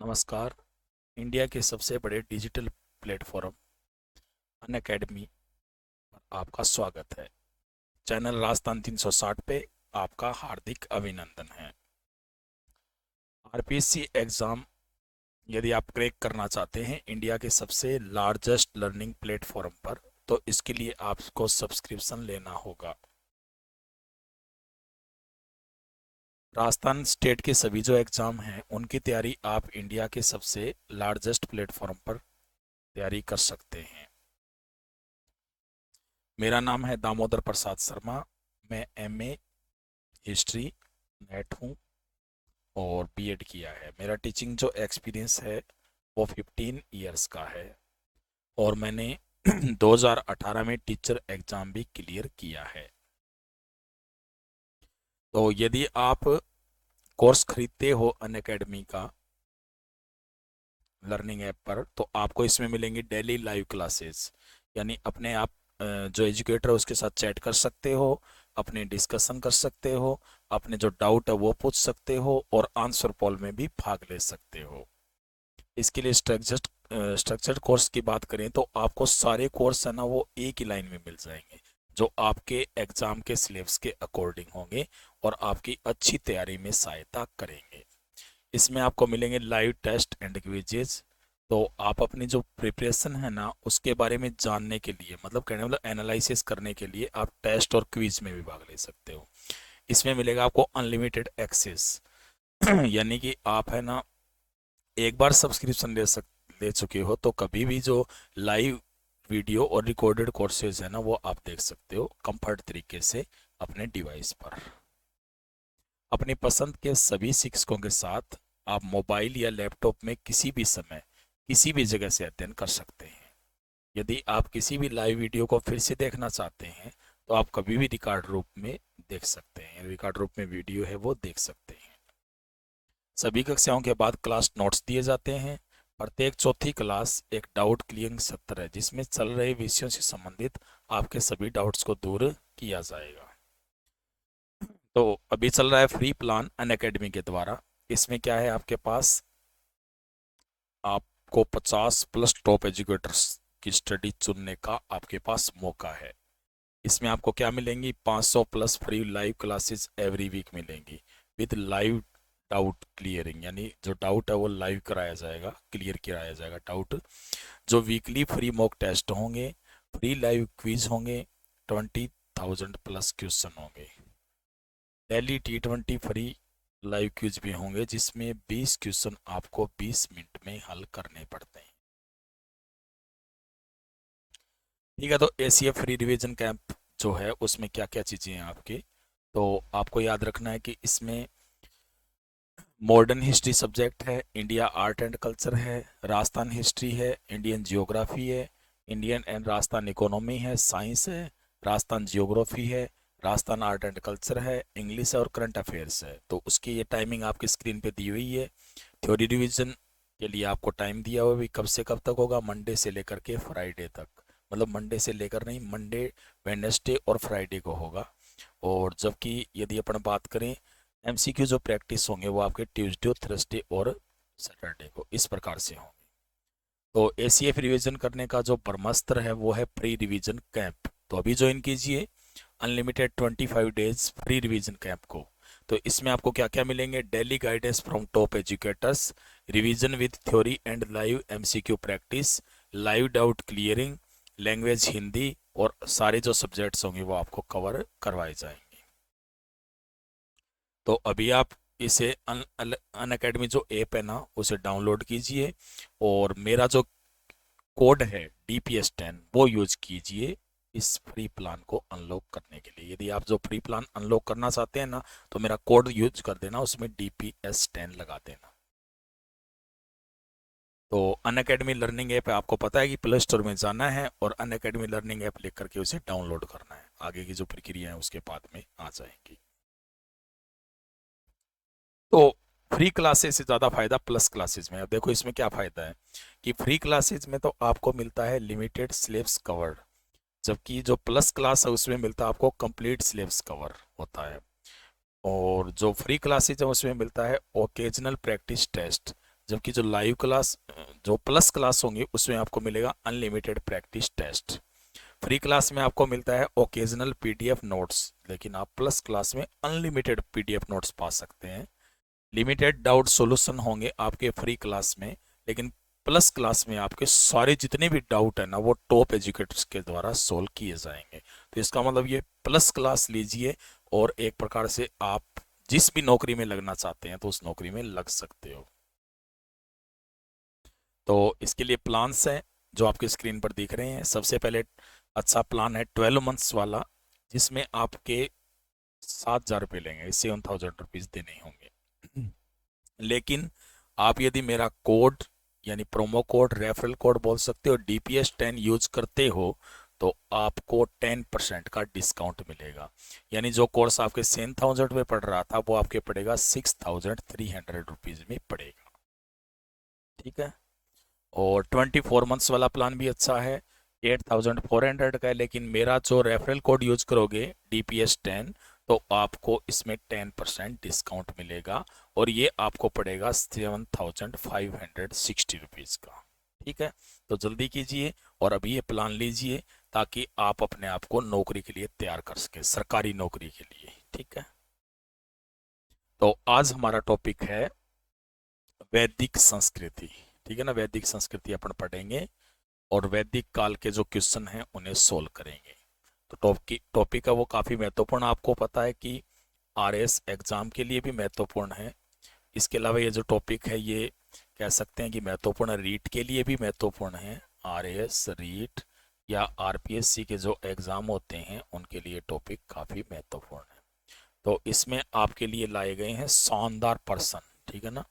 नमस्कार। इंडिया के सबसे बड़े डिजिटल प्लेटफॉर्म अनअकैडमी पर आपका स्वागत है। चैनल राजस्थान 360 पे आपका हार्दिक अभिनंदन है। आरपीएससी एग्ज़ाम यदि आप क्रैक करना चाहते हैं इंडिया के सबसे लार्जेस्ट लर्निंग प्लेटफॉर्म पर, तो इसके लिए आपको सब्सक्रिप्शन लेना होगा। राजस्थान स्टेट के सभी जो एग्ज़ाम हैं उनकी तैयारी आप इंडिया के सबसे लार्जेस्ट प्लेटफॉर्म पर तैयारी कर सकते हैं। मेरा नाम है दामोदर प्रसाद शर्मा। मैं एमए हिस्ट्री नेट हूँ और बीएड किया है। मेरा टीचिंग जो एक्सपीरियंस है वो 15 इयर्स का है और मैंने 2018 में टीचर एग्ज़ाम भी क्लियर किया है। तो यदि आप कोर्स खरीदते हो अनअकैडमी का लर्निंग ऐप पर, तो आपको इसमें मिलेंगी डेली लाइव क्लासेस, यानी अपने आप जो एजुकेटर है उसके साथ चैट कर सकते हो, अपने डिस्कशन कर सकते हो, अपने जो डाउट है वो पूछ सकते हो और आंसर पोल में भी भाग ले सकते हो। इसके लिए स्ट्रक्चर्ड कोर्स की बात करें तो आपको सारे कोर्स है ना वो एक ही लाइन में मिल जाएंगे, जो आपके एग्जाम के सिलेबस के अकॉर्डिंग होंगे और आपकी अच्छी तैयारी में सहायता करेंगे। इसमें आपको मिलेंगे लाइव टेस्ट एंड क्विजेज। तो आप अपनी जो प्रिपरेशन है ना उसके बारे में जानने के लिए, मतलब कहने मतलब एनालिसिस करने के लिए, आप टेस्ट और क्विज में भी भाग ले सकते हो। इसमें मिलेगा आपको अनलिमिटेड एक्सेस यानी कि आप है ना एक बार सब्सक्रिप्शन ले चुके हो तो कभी भी जो लाइव वीडियो और रिकॉर्डेड कोर्सेज है ना वो आप देख सकते हो कंफर्ट तरीके से अपने डिवाइस पर। अपनी पसंद के सभी शिक्षकों के साथ आप मोबाइल या लैपटॉप में किसी भी समय किसी भी जगह से अध्ययन कर सकते हैं। यदि आप किसी भी लाइव वीडियो को फिर से देखना चाहते हैं तो आप कभी भी रिकॉर्ड रूप में देख सकते हैं, रिकॉर्ड रूप में वीडियो है वो देख सकते हैं। सभी कक्षाओं के बाद क्लास नोट्स दिए जाते हैं। प्रत्येक चौथी क्लास एक डाउट क्लियरिंग सत्र है जिसमें चल रहे विषयों से संबंधित आपके सभी डाउट्स को दूर किया जाएगा। तो अभी चल रहा है फ्री प्लान अनअकैडमी के द्वारा। इसमें क्या है, आपके पास आपको 50 प्लस टॉप एजुकेटर्स की स्टडी चुनने का आपके पास मौका है। इसमें आपको क्या मिलेंगी, 500 plus free live classes every week मिलेंगी विद लाइव डाउट क्लियरिंग, यानी जो डाउट है वो लाइव कराया जाएगा, क्लियर कराया जाएगा डाउट। जो वीकली फ्री मॉक टेस्ट होंगे, फ्री लाइव क्विज होंगे, 20,000 प्लस क्वेश्चन होंगे। Daily T20 free live quiz भी होंगे जिसमें 20 क्वेश्चन आपको 20 मिनट में हल करने पड़ते हैं। ठीक है, तो एसीए फ्री रिवीजन कैंप जो है उसमें क्या क्या चीज़ें हैं आपके, तो आपको याद रखना है कि इसमें मॉडर्न हिस्ट्री सब्जेक्ट है, इंडिया आर्ट एंड कल्चर है, राजस्थान हिस्ट्री है, इंडियन जियोग्राफी है, इंडियन एंड राजस्थान इकोनॉमी है, साइंस है, राजस्थान जियोग्राफी है, राजस्थान आर्ट एंड कल्चर है, इंग्लिश है और करंट अफेयर्स है। तो उसकी ये टाइमिंग आपकी स्क्रीन पे दी हुई है। थ्योरी रिवीजन के लिए आपको टाइम दिया हुआ है, कब से कब तक होगा, मंडे से लेकर के फ्राइडे तक, मतलब मंडे से लेकर नहीं, मंडे वेडनेसडे और फ्राइडे को होगा। और जबकि यदि अपन बात करें एमसीक्यू जो प्रैक्टिस होंगे वो आपके ट्यूसडे, थर्सडे और सैटरडे को इस प्रकार से होंगे। तो एसीएफ रिवीजन करने का जो ब्रह्मास्त्र है वो है प्री रिवीजन कैंप। तो अभी ज्वाइन कीजिए unlimited 25 days free revision camp को। तो इसमें आपको क्या क्या मिलेंगे, daily guidance from top educators, revision with theory and live MCQ practice, live doubt clearing, language Hindi, और सारे जो सब्जेक्ट्स होंगे वो आपको कवर करवाए जाएंगे। तो अभी आप इसे अन अकेडमी जो ऐप है ना उसे डाउनलोड कीजिए और मेरा जो कोड है DPS10 वो यूज कीजिए इस फ्री प्लान को अनलॉक करने के लिए। यदि आप जो फ्री प्लान अनलॉक करना चाहते हैं ना तो मेरा कोड यूज कर देना, उसमें DPS10 लगा देना। तो अन अकेडमी लर्निंग ऐप है, आपको पता है कि प्ले स्टोर में जाना है और अन अकेडमी लर्निंग ऐप लिख करके उसे डाउनलोड करना है। आगे की जो प्रक्रिया है उसके बाद में आ जाएंगी। तो फ्री क्लासेस से ज़्यादा फायदा प्लस क्लासेस में। अब देखो इसमें क्या फायदा है कि फ्री क्लासेस में तो आपको मिलता है लिमिटेड सिलेबस कवर, जबकि जो प्लस क्लास है उसमें मिलता है आपको कंप्लीट सिलेबस कवर होता है। और जो फ्री क्लासेज है उसमें मिलता है ओकेजनल प्रैक्टिस टेस्ट, जबकि जो लाइव क्लास, जो प्लस क्लास होंगी उसमें आपको मिलेगा unlimited practice test. Free class में आपको मिलता है ओकेजनल पीडीएफ नोट्स, लेकिन आप प्लस क्लास में अनलिमिटेड पीडीएफ नोट्स पा सकते हैं। लिमिटेड डाउट सॉल्यूशन होंगे आपके फ्री क्लास में, लेकिन प्लस क्लास में आपके सारे जितने भी डाउट है ना वो टॉप एजुकेटर्स के द्वारा सोल्व किए जाएंगे। तो इसका मतलब ये प्लस क्लास लीजिए और एक प्रकार से आप जिस भी नौकरी में लगना चाहते हैं तो उस नौकरी में लग सकते हो। तो इसके लिए प्लान्स हैं जो आपके स्क्रीन पर दिख रहे हैं। सबसे पहले अच्छा प्लान है 12 मंथ्स वाला, जिसमें आपके 7,000 रुपये लेंगे, 7,000 रुपीज देने होंगे। लेकिन आप यदि मेरा कोड यानी प्रोमो कोड, रेफरल कोड बोल सकते हो, DPS10 यूज करते हो तो आपको 10% का डिस्काउंट मिलेगा। यानी जो कोर्स आपके 7,000 में पड़ रहा था वो आपके पड़ेगा 6,300 रुपीज में पड़ेगा। ठीक है। और 24 मंथ्स वाला प्लान भी अच्छा है, 8,400 का है, लेकिन मेरा जो रेफरल कोड यूज करोगे DPS10 तो आपको इसमें 10% डिस्काउंट मिलेगा और ये आपको पड़ेगा 7,560 रुपीज़ का। ठीक है। तो जल्दी कीजिए और अभी ये प्लान लीजिए ताकि आप अपने आप को नौकरी के लिए तैयार कर सके, सरकारी नौकरी के लिए। ठीक है। तो आज हमारा टॉपिक है वैदिक संस्कृति। ठीक है ना, वैदिक संस्कृति अपन पढ़ेंगे और वैदिक काल के जो क्वेश्चन हैं उन्हें सोल्व करेंगे। तो टॉपिक है वो काफ़ी महत्वपूर्ण, आपको पता है कि RS एग्जाम के लिए भी महत्वपूर्ण है। इसके अलावा ये जो टॉपिक है ये कह सकते हैं कि महत्वपूर्ण, रीट के लिए भी महत्वपूर्ण है। RS, रीट या RPSC के जो एग्ज़ाम होते हैं उनके लिए टॉपिक काफ़ी महत्वपूर्ण है। तो इसमें आपके लिए लाए गए हैं शानदार पर्सन। ठीक है ना,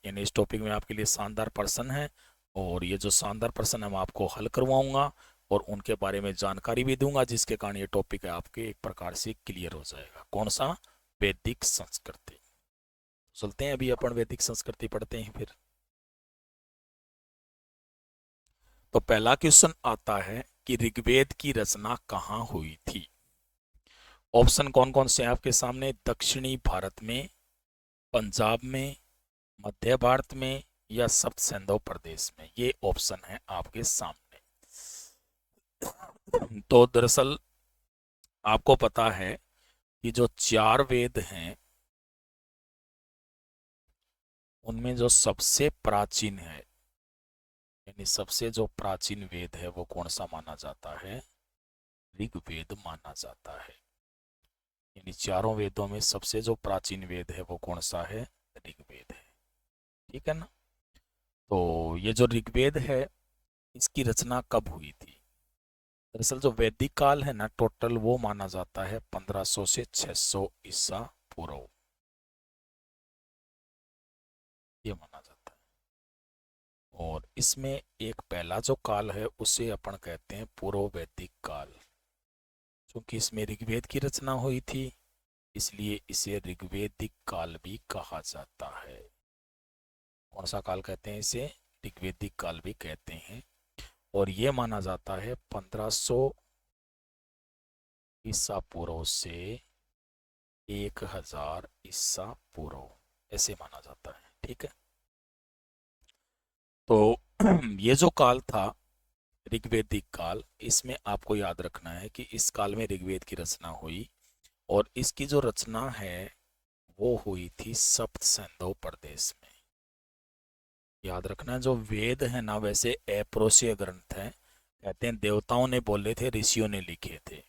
यानी इस टॉपिक में आपके लिए शानदार पर्सन है और ये जो शानदार पर्सन है मैं आपको हल करवाऊंगा और उनके बारे में जानकारी भी दूंगा, जिसके कारण ये टॉपिक है आपके एक प्रकार से क्लियर हो जाएगा। कौन सा? वैदिक संस्कृति। चलते हैं अभी अपन वैदिक संस्कृति पढ़ते हैं फिर। तो पहला क्वेश्चन आता है कि ऋग्वेद की रचना कहाँ हुई थी। ऑप्शन कौन कौन से हैं आपके सामने? दक्षिणी भारत में, पंजाब में, मध्य भारत में या सप्त सिंधु प्रदेश में। ये ऑप्शन है आपके सामने। तो दरअसल आपको पता है कि जो 4 वेद हैं उनमें जो सबसे प्राचीन है, यानी सबसे जो प्राचीन वेद है वो कौन सा माना जाता है? ऋग्वेद माना जाता है। यानी चारों वेदों में सबसे जो प्राचीन वेद है वो कौन सा है? ऋग्वेद है। ठीक है ना। तो ये जो ऋग्वेद है इसकी रचना कब हुई थी? दरअसल जो वैदिक काल है ना टोटल वो माना जाता है 1500 से 600 ईसा पूर्व, ये माना जाता है। और इसमें एक पहला जो काल है उसे अपन कहते हैं पूर्व वैदिक काल। क्योंकि इसमें ऋग्वेद की रचना हुई थी इसलिए इसे ऋग्वेदिक काल भी कहा जाता है। कौन सा काल कहते हैं इसे? ऋग्वेदिक काल भी कहते हैं। और ये माना जाता है 1500 ईसा पूर्व से 1000 ईसा पूर्व, ऐसे माना जाता है। ठीक है। तो ये जो काल था ऋग्वेदिक काल, इसमें आपको याद रखना है कि इस काल में ऋग्वेद की रचना हुई और इसकी जो रचना है वो हुई थी सप्त सिंधु प्रदेश में। याद रखना, जो वेद है ना वैसे अपौरुषीय ग्रंथ है, कहते हैं देवताओं ने बोले थे, ऋषियों ने लिखे थे।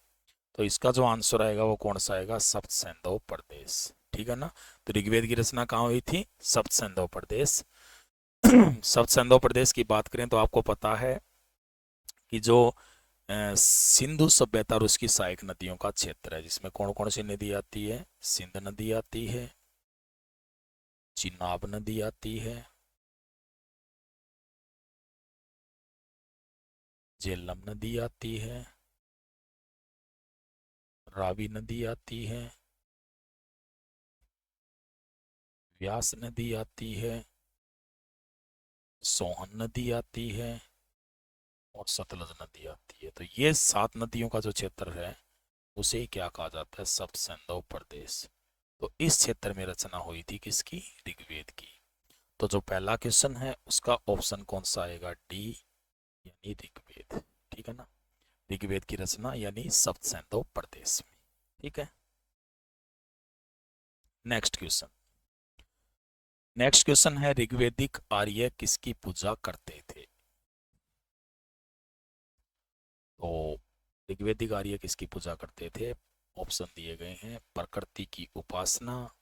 तो इसका जो आंसर आएगा वो कौन सा आएगा? सप्त सिंधु प्रदेश। ठीक है ना। तो ऋग्वेद की रचना कहाँ हुई थी? सप्त सिंधु प्रदेश। सप्त सिंधु प्रदेश की बात करें तो आपको पता है कि जो सिंधु सभ्यता और उसकी सहायक नदियों का क्षेत्र है, जिसमें कौन कौन सी नदी आती है? सिंध नदी आती है, चिनाब नदी आती है, झेलम नदी आती है, रावी नदी आती है, व्यास नदी आती है, सोहन नदी आती है और सतलज नदी आती है। तो ये 7 नदियों का जो क्षेत्र है उसे क्या कहा जाता है? सप्त सिंधु प्रदेश। तो इस क्षेत्र में रचना हुई थी किसकी? ऋग्वेद की। तो जो पहला क्वेश्चन है उसका ऑप्शन कौन सा आएगा? डी, यानी ऋग्वेद। ठीक है ना, ऋग्वेद की रचना यानी सप्त सैंधव प्रदेश में। ठीक है, नेक्स्ट क्वेश्चन। नेक्स्ट क्वेश्चन है ऋग्वेदिक आर्य किसकी पूजा करते थे? तो ऋग्वेदिक आर्य किसकी पूजा करते थे? ऑप्शन दिए गए हैं, प्रकृति की उपासना,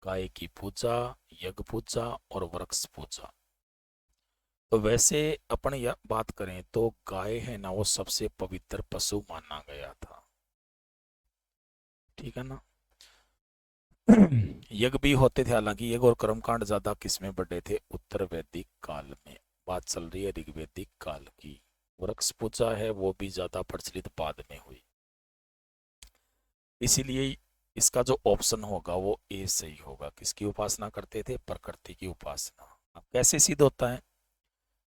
गाय की पूजा, यज्ञ पूजा और वृक्ष पूजा। तो वैसे अपन यह बात करें तो गाय है ना, वो सबसे पवित्र पशु माना गया था। ठीक है ना। यज्ञ भी होते थे, हालांकि यज्ञ और कर्मकांड ज्यादा किसमें बढ़े थे? उत्तर वैदिक काल में। बात चल रही है ऋग्वेदिक काल की। वृक्ष पूजा है वो भी ज्यादा प्रचलित बाद में हुई, इसीलिए इसका जो ऑप्शन होगा वो ए सही होगा। किसकी उपासना करते थे? प्रकृति की उपासना। अब कैसे सिद्ध होता है?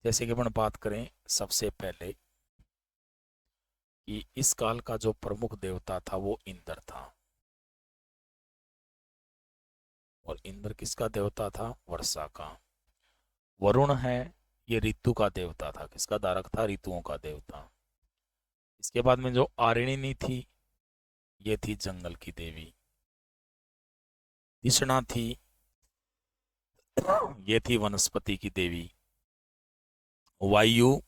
जैसे कि अपन बात करें सबसे पहले कि इस काल का जो प्रमुख देवता था वो इंद्र था। और इंद्र किसका देवता था? वर्षा का। वरुण है, ये ऋतु का देवता था। किसका धारक था? ऋतुओं का देवता। इसके बाद में जो आरिणी थी, ये थी जंगल की देवी। दिशना थी, ये थी वनस्पति की देवी। वायु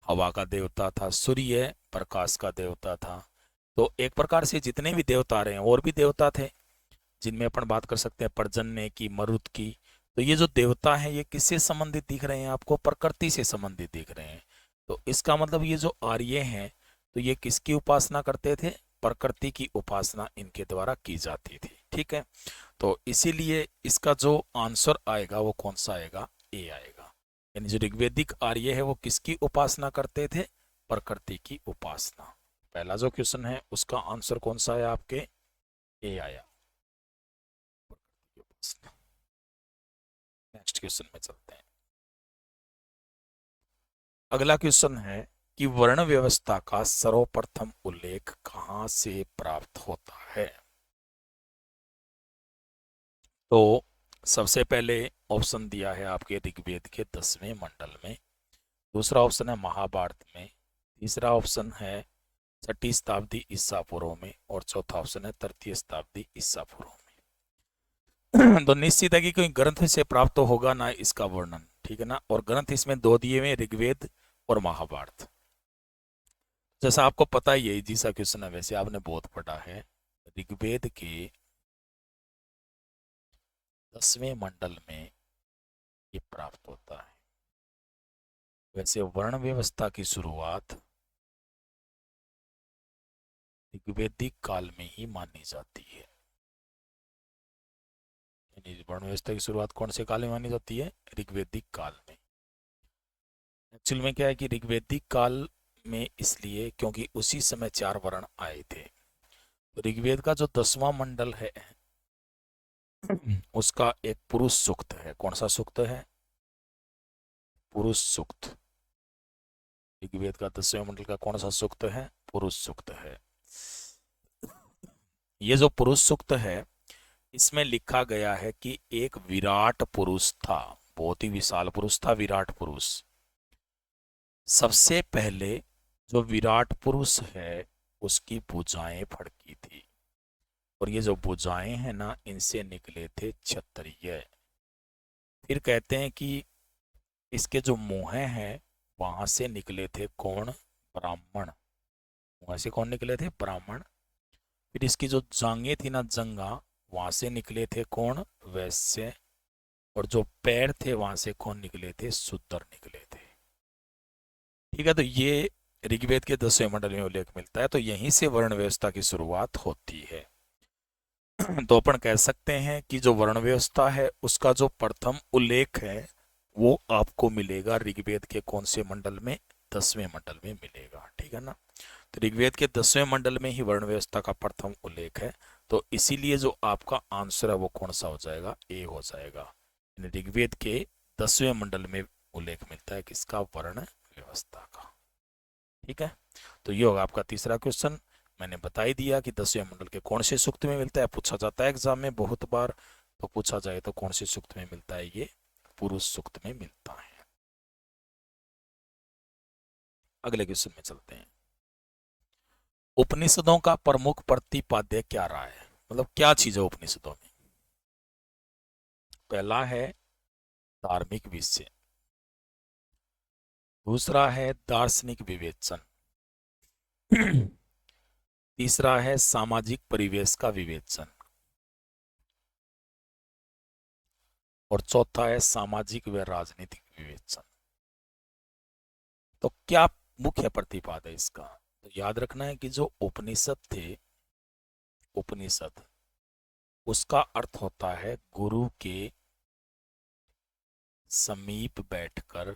हवा का देवता था। सूर्य प्रकाश का देवता था। तो एक प्रकार से जितने भी देवता रहे हैं, और भी देवता थे जिनमें अपन बात कर सकते हैं पर्जन्य की, मरुत की। तो ये जो देवता हैं ये किससे संबंधित दिख रहे हैं आपको? प्रकृति से संबंधित दिख रहे हैं। तो इसका मतलब ये जो आर्य हैं, तो ये किसकी उपासना करते थे? प्रकृति की उपासना इनके द्वारा की जाती थी। ठीक है, तो इसीलिए इसका जो आंसर आएगा वो कौन सा आएगा? ए आएगा। यानी जो ऋग्वेदिक आर्य है वो किसकी उपासना करते थे? प्रकृति की उपासना। पहला जो क्वेश्चन है उसका आंसर कौन सा है आपके? ए आया। नेक्स्ट क्वेश्चन में चलते हैं। अगला क्वेश्चन है कि वर्ण व्यवस्था का सर्वप्रथम उल्लेख कहां से प्राप्त होता है? तो सबसे पहले ऑप्शन दिया है आपके ऋग्वेद के 10वें मंडल में। दूसरा ऑप्शन है महाभारत में। तीसरा ऑप्शन है 6ठी शताब्दी ईसा पूर्व में। और चौथा ऑप्शन है 3री शताब्दी ईसा पूर्व में। तो निश्चित है कि कोई ग्रंथ से प्राप्त तो होगा ना इसका वर्णन। ठीक है ना, और ग्रंथ इसमें दो दिए हुए, ऋग्वेद और महाभारत। जैसा आपको पता ही है, जैसा क्वेश्चन है वैसे आपने बहुत पढ़ा है। ऋग्वेद के 10वें मंडल में ये प्राप्त होता है। वैसे वर्ण व्यवस्था की शुरुआत ऋग्वेदिक काल में ही मानी जाती है। यानी वर्ण व्यवस्था की शुरुआत कौन से काल में मानी जाती है? ऋग्वेदिक काल में। एक्चुअल में क्या है कि ऋग्वेदिक काल में इसलिए क्योंकि उसी समय 4 वर्ण आए थे। तो ऋग्वेद का जो 10वां मंडल है उसका एक पुरुष सूक्त है। कौन सा सूक्त है? पुरुष सूक्त। ऋग्वेद का 10वें मंडल का कौन सा सूक्त है? पुरुष सूक्त है। ये जो पुरुष सूक्त है इसमें लिखा गया है कि एक विराट पुरुष था, बहुत ही विशाल पुरुष था, विराट पुरुष। सबसे पहले जो विराट पुरुष है उसकी भुजाएं फड़की थी, और ये जो भुजाएं हैं ना, इनसे निकले थे क्षत्रिय। फिर कहते हैं कि इसके जो मुंह हैं वहां से निकले थे कौन? ब्राह्मण। मुंह से कौन निकले थे? ब्राह्मण। फिर इसकी जो जांघें थी ना, जंगा, वहां से निकले थे कौन? वैश्य। और जो पैर थे वहां से कौन निकले थे? शूद्र निकले थे। ठीक है, तो ये ऋग्वेद के 10वें मंडल में उल्लेख मिलता है। तो यहीं से वर्ण व्यवस्था की शुरुआत होती है। तो अपन कह सकते हैं कि जो वर्ण व्यवस्था है उसका जो प्रथम उल्लेख है वो आपको मिलेगा ऋग्वेद के कौन से मंडल में? 10वें मंडल में मिलेगा। ठीक है ना, तो ऋग्वेद के 10वें मंडल में ही वर्ण व्यवस्था का प्रथम उल्लेख है। तो इसीलिए जो आपका आंसर है वो कौन सा हो जाएगा? ए हो जाएगा। ऋग्वेद के 10वें मंडल में उल्लेख मिलता है किसका? वर्ण व्यवस्था का। ठीक है, तो ये होगा आपका तीसरा क्वेश्चन। मैंने बता ही दिया कि 10वें मंडल के कौन से सूक्त में मिलता है। पूछा जाता है एग्जाम में बहुत बार, तो पूछा जाए तो कौन से सूक्त में मिलता है ये पुरुष सूक्त में मिलता है। अगले क्वेश्चन में चलते हैं। उपनिषदों का प्रमुख प्रतिपाद्य क्या रहा है, मतलब क्या चीज है उपनिषदों में? पहला है धार्मिक विषय, दूसरा है दार्शनिक विवेचन, तीसरा है सामाजिक परिवेश का विवेचन, और चौथा है सामाजिक व राजनीतिक विवेचन। तो क्या मुख्य प्रतिपाद है इसका? तो याद रखना है कि जो उपनिषद थे, उपनिषद उसका अर्थ होता है गुरु के समीप बैठकर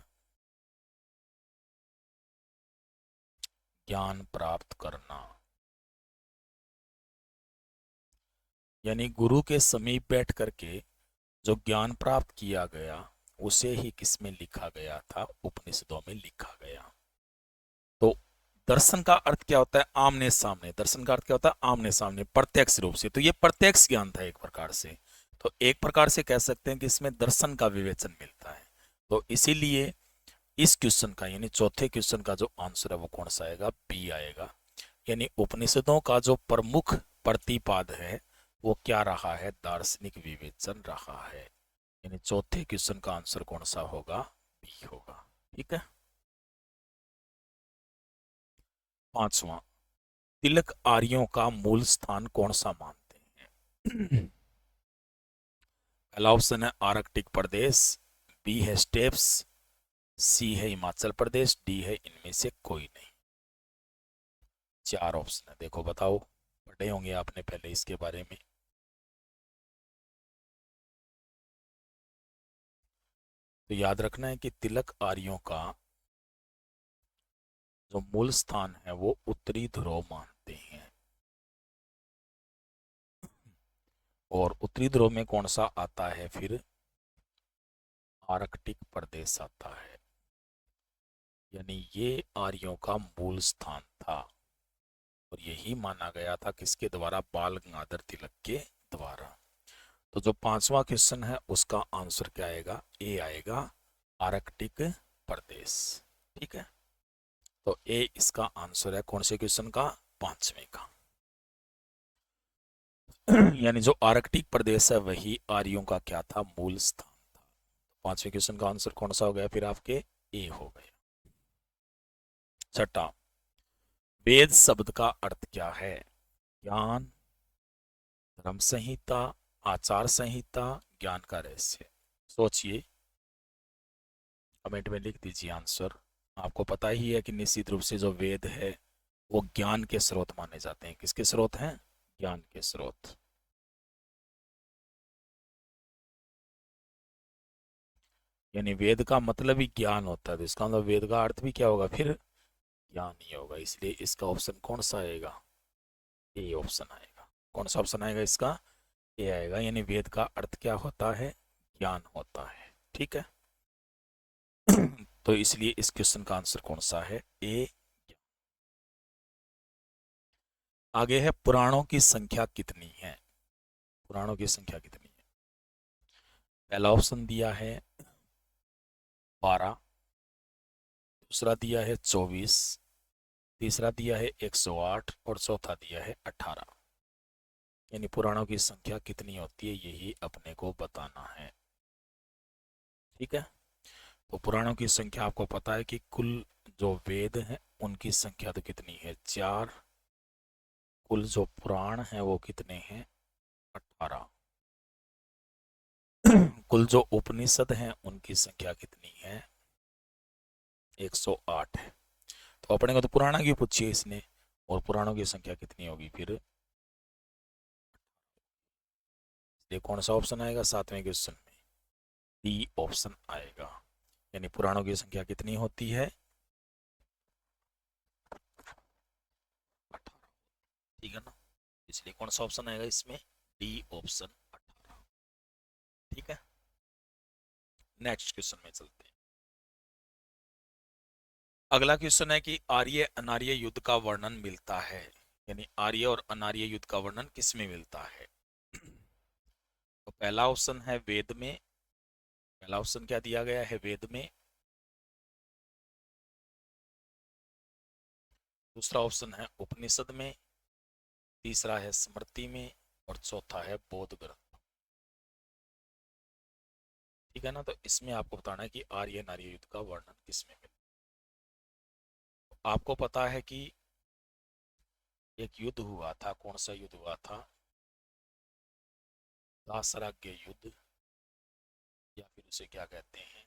ज्ञान प्राप्त करना। यानी गुरु के समीप बैठ करके जो ज्ञान प्राप्त किया गया उसे ही किसमें लिखा गया था? उपनिषदों में लिखा गया। तो दर्शन का अर्थ क्या होता है? आमने सामने। दर्शन का अर्थ क्या होता है? आमने सामने, प्रत्यक्ष रूप से। तो ये प्रत्यक्ष ज्ञान था एक प्रकार से। तो एक प्रकार से कह सकते हैं कि इसमें दर्शन का विवेचन मिलता है। तो इसीलिए इस क्वेश्चन का, यानी चौथे क्वेश्चन का जो आंसर है वो कौन सा आएगा? बी आएगा। यानी उपनिषदों का जो प्रमुख प्रतिपाद है वो क्या रहा है? दार्शनिक विवेचन रहा है। यानी चौथे क्वेश्चन का आंसर कौन सा होगा? बी होगा। ठीक है। पांचवा, तिलक आर्यों का मूल स्थान कौन सा मानते हैं? पहला ऑप्शन है आर्कटिक प्रदेश, बी है स्टेप्स, सी है हिमाचल प्रदेश, डी है इनमें से कोई नहीं। चार ऑप्शन है, देखो बताओ, पढ़े होंगे आपने पहले इसके बारे में। तो याद रखना है कि तिलक आर्यों का जो मूल स्थान है वो उत्तरी ध्रुव मानते हैं। और उत्तरी ध्रुव में कौन सा आता है फिर? आर्कटिक प्रदेश आता है। यानी ये आर्यों का मूल स्थान था और यही माना गया था किसके द्वारा? बाल गंगाधर तिलक के द्वारा। तो जो पांचवा क्वेश्चन है उसका आंसर क्या आएगा? ए आएगा, आर्कटिक प्रदेश। ठीक है। तो ए इसका आंसर है कौन से क्वेश्चन का? पांचवें का। यानी जो आर्कटिक प्रदेश है वही आर्यों का क्या था? मूल स्थान था। पांचवें क्वेश्चन का आंसर कौन सा हो गया फिर आपके? ए हो गया। छठा, वेद शब्द का अर्थ क्या है? ज्ञान, धर्म संहिता, आचार संहिता, ज्ञान का रहस्य। सोचिए, कमेंट में लिख दीजिए आंसर। आपको पता ही है कि निश्चित रूप से जो वेद है वो ज्ञान के स्रोत माने जाते हैं। किसके स्रोत हैं? ज्ञान के स्रोत। यानी वेद का मतलब ही ज्ञान होता है, तो इसका मतलब वेद का अर्थ भी क्या होगा फिर? ज्ञान ही होगा। इसलिए इसका ऑप्शन कौन सा आएगा? ए ऑप्शन आएगा। कौन सा ऑप्शन आएगा इसका? ए आएगा। यानी वेद का अर्थ क्या होता है? ज्ञान होता है। ठीक है। तो इसलिए इस क्वेश्चन का आंसर कौन सा है? ए। आगे है पुराणों की संख्या कितनी है? पुराणों की संख्या कितनी है? पहला ऑप्शन दिया है 12, दूसरा दिया है 24, तीसरा दिया है 108 और चौथा दिया है 18। यानी पुराणों की संख्या कितनी होती है यही अपने को बताना है। ठीक है। तो पुराणों की संख्या आपको पता है कि कुल जो वेद हैं उनकी संख्या तो कितनी है? 4। कुल जो पुराण हैं वो कितने हैं? 18। कुल जो उपनिषद हैं उनकी संख्या कितनी है? 108 है। तो अपने को तो पुराना क्यों पूछिए इसने, और पुराणों की संख्या कितनी होगी फिर? ये कौन सा ऑप्शन आएगा सातवें क्वेश्चन में? डी ऑप्शन आएगा। यानी पुराणों की संख्या कितनी होती है? 18। ठीक है ना? इसलिए कौन सा ऑप्शन आएगा इसमें? D option 18। ठीक है। नेक्स्ट क्वेश्चन में चलते हैं। अगला क्वेश्चन है कि आर्य अनार्य युद्ध का वर्णन मिलता है, यानी आर्य और अनार्य युद्ध का वर्णन किस में मिलता है? तो पहला ऑप्शन है वेद में, पहला ऑप्शन क्या दिया गया है, वेद में। दूसरा ऑप्शन है उपनिषद में। तीसरा है स्मृति में। और चौथा है बौद्ध ग्रंथ। ठीक है ना। तो इसमें आपको बताना है कि आर्य नार्य युद्ध का वर्णन किसमें मिला। आपको पता है कि एक युद्ध हुआ था, कौन सा युद्ध हुआ था, दासराग्य युद्ध, या फिर उसे क्या कहते हैं,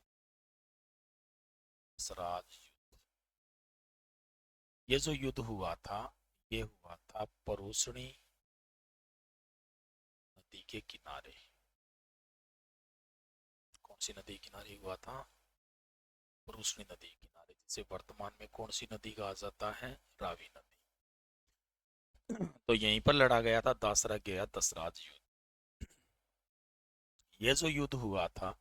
सराज युद्ध। ये जो युद्ध हुआ था, ये हुआ था परुष्णी नदी के किनारे। कौन सी नदी किनारे हुआ था, परुष्णी नदी किनारे, जिसे वर्तमान में कौन सी नदी कहा जाता है, रावी नदी। तो यहीं पर लड़ा गया था दासराग्य या दसराज युद्ध। ये जो युद्ध हुआ था,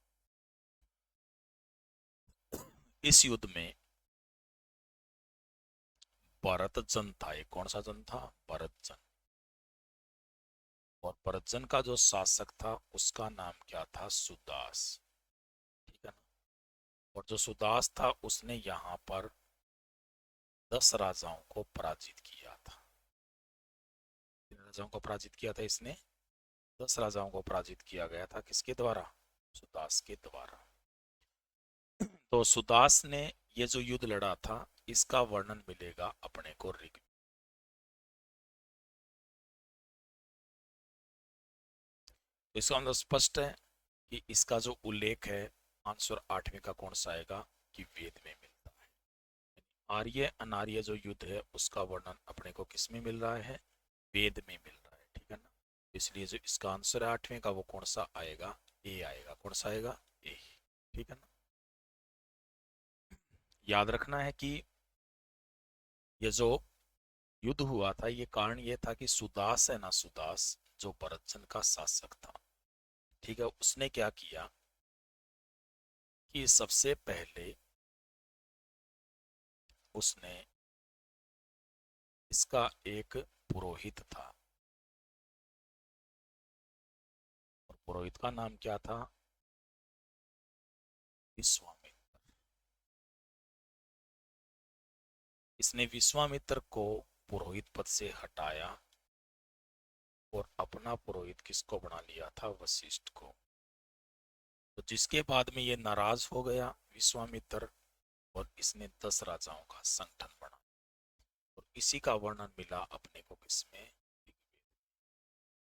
इस युद्ध में भरत जन था। एक कौन सा जन था, भरत जन। और भरत जन का जो शासक था उसका नाम क्या था, सुदास। ठीक है ना। और जो सुदास था उसने यहाँ पर 10 राजाओं को पराजित किया था। किन राजाओं को पराजित किया था इसने, 10 राजाओं को पराजित किया गया था। किसके द्वारा, सुदास के द्वारा। तो सुदास ने ये जो युद्ध लड़ा था, इसका वर्णन मिलेगा अपने को ऋग्वेद। तो इसका मतलब स्पष्ट है कि इसका जो उल्लेख है आंसर 8वें का कौन सा आएगा, कि वेद में मिलता है। आर्य अनार्य जो युद्ध है उसका वर्णन अपने को किस में मिल रहा है, वेद में मिल रहा है। ठीक है ना। इसलिए जो इसका आंसर है 8वें का, वो कौन सा आएगा, ए आएगा। कौन सा आएगा, ए। ठीक है ना। याद रखना है कि ये जो युद्ध हुआ था, ये कारण ये था कि सुदास है ना, सुदास जो भरतजन का शासक था, ठीक है, उसने क्या किया कि सबसे पहले उसने, इसका एक पुरोहित था, और पुरोहित का नाम क्या था, विश्वामित्र। इसने विश्वामित्र को पुरोहित पद से हटाया और अपना पुरोहित किसको बना लिया था, वशिष्ठ को। तो जिसके बाद में ये नाराज हो गया विश्वामित्र, और इसने 10 राजाओं का संगठन बना। और इसी का वर्णन मिला अपने को किसमें, ऋग्वेद।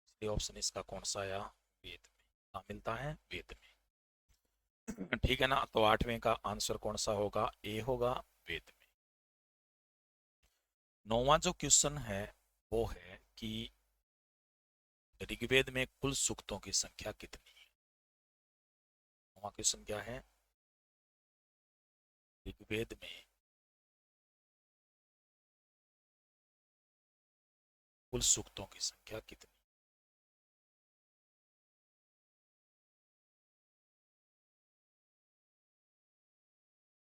इसलिए ऑप्शन इसका कौन सा आया, वेद में। कहाँ मिलता है, वेद में। ठीक है ना। तो 8वें का आंसर कौन सा होगा, ए होगा, वेद में। 9वां जो क्वेश्चन है वो है कि ऋग्वेद में कुल सूक्तों की संख्या कितनी है। 9वां क्वेश्चन क्या है, ऋग्वेद में कुल सूक्तों की संख्या कितनी।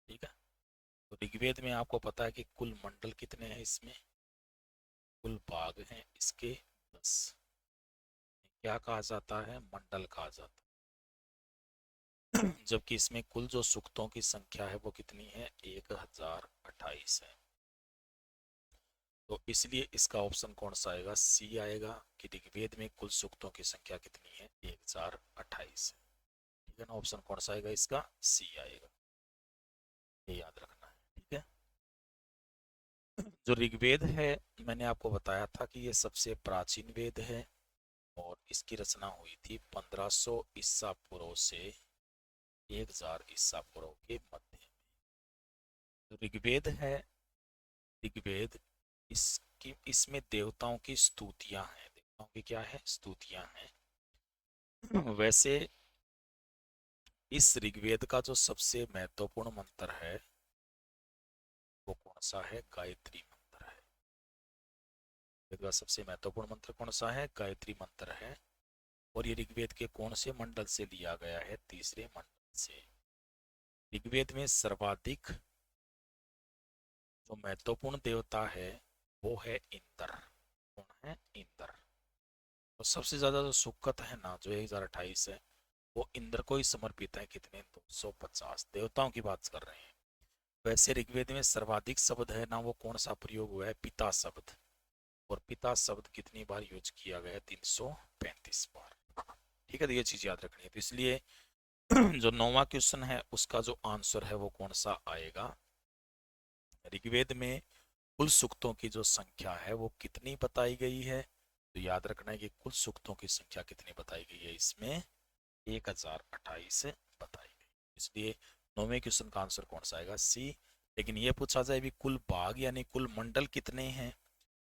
ठीक है। तो ऋग्वेद में आपको पता है कि कुल मंडल कितने हैं, इसमें कुल भाग हैं इसके 10। क्या कहा जाता है, मंडल कहा जाता है। जबकि इसमें कुल जो सूक्तों की संख्या है वो कितनी है, 1028 है। तो इसलिए इसका ऑप्शन कौन सा आएगा, सी आएगा, कि ऋग्वेद में कुल सूक्तों की संख्या कितनी है, 1028 है। ठीक है ना। ऑप्शन कौन सा आएगा इसका, सी आएगा। ये याद रखना है। ठीक है। जो ऋग्वेद है, मैंने आपको बताया था कि ये सबसे प्राचीन वेद है, और इसकी रचना हुई थी 1500 ईसा पूर्व से 1000 ईसा पूर्व के मध्य में। तो ऋग्वेद है, ऋग्वेद, इसकी इसमें देवताओं की स्तुतियां हैं। देवताओं की क्या है, स्तुतियां हैं। वैसे इस ऋग्वेद का जो सबसे महत्वपूर्ण मंत्र है वो कौन सा है, गायत्री मंत्र है। ऋग्वेद का सबसे महत्वपूर्ण मंत्र कौन सा है, गायत्री मंत्र है। और ये ऋग्वेद के कौन से मंडल से लिया गया है, तीसरे मंडल से। ऋग्वेद में सर्वाधिक जो महत्वपूर्ण देवता है वो है इंद्र। कौन है, इंद्र। और सबसे ज्यादा जो सुकत है ना, जो 1028 है, वो इंद्र को ही समर्पित है। कितने? 250 देवताओं की बात कर रहे हैं। वैसे ऋग्वेद में सर्वाधिक शब्द है ना, वो कौन सा प्रयोग हुआ है? पिता शब्द। और पिता शब्द कितनी बार यूज किया गया है? 335 बार। ठीक है, तो ये चीज याद रखनी है। तो इसलिए जो 9वां क्वेश्चन है उसका जो आंसर है वो कौन सा आएगा? ऋग्वेद में कुल सूक्तों की जो संख्या है वो कितनी बताई गई है? तो याद रखना है कि कुल सूक्तों की संख्या कितनी बताई गई है, इसमें 1028 बताई गई। इसलिए 9वें क्वेश्चन का आंसर कौन सा आएगा? सी। लेकिन ये पूछा जाए भी कुल भाग यानी कुल मंडल कितने हैं,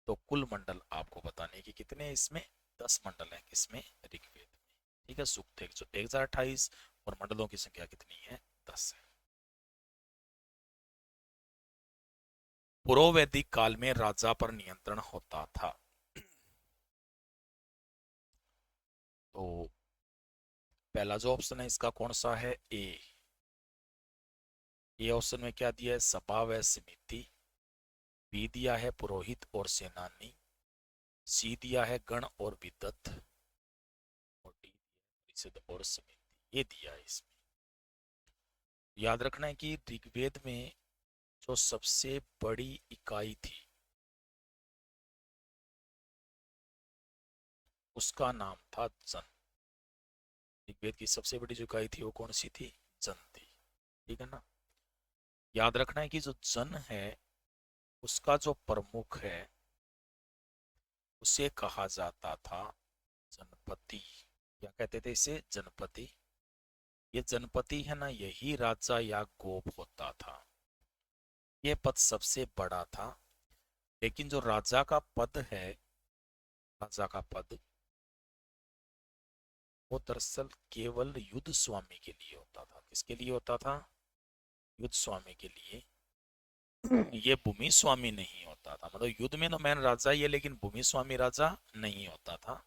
तो कुल मंडल आपको बताने की कितने हैं, इसमें 10 मंडल हैं। किसमें? ऋग्वेद में। ठीक है, सूक्त 1028 और मंडलों की संख्या कितनी है? 10 है। पूर्व वैदिक काल में राजा पर नियंत्रण होता था। तो पहला जो ऑप्शन है इसका कौन सा है? ए ऑप्शन में क्या दिया है? सभा व समिति। बी दिया है पुरोहित और सेनानी। सी दिया है गण और विद्वत। और डी परिषद और समिति। ये दिया है इसमें। याद रखना है कि ऋग्वेद में जो सबसे बड़ी इकाई थी उसका नाम था जन। ऋग्वेद की सबसे बड़ी जो इकाई थी वो कौन सी थी? जन थी। ठीक है ना? याद रखना है कि जो जन है उसका जो प्रमुख है उसे कहा जाता था जनपति। क्या कहते थे इसे? जनपति। ये जनपति है ना, यही राजा या गोप होता था। ये पद सबसे बड़ा था। लेकिन जो राजा का पद है, राजा का पद, वो दरअसल केवल युद्ध स्वामी के लिए होता था। किसके लिए होता था? युद्ध स्वामी के लिए। ये भूमि स्वामी नहीं होता था। मतलब युद्ध में तो मैन राजा ही है, लेकिन भूमि स्वामी राजा नहीं होता था।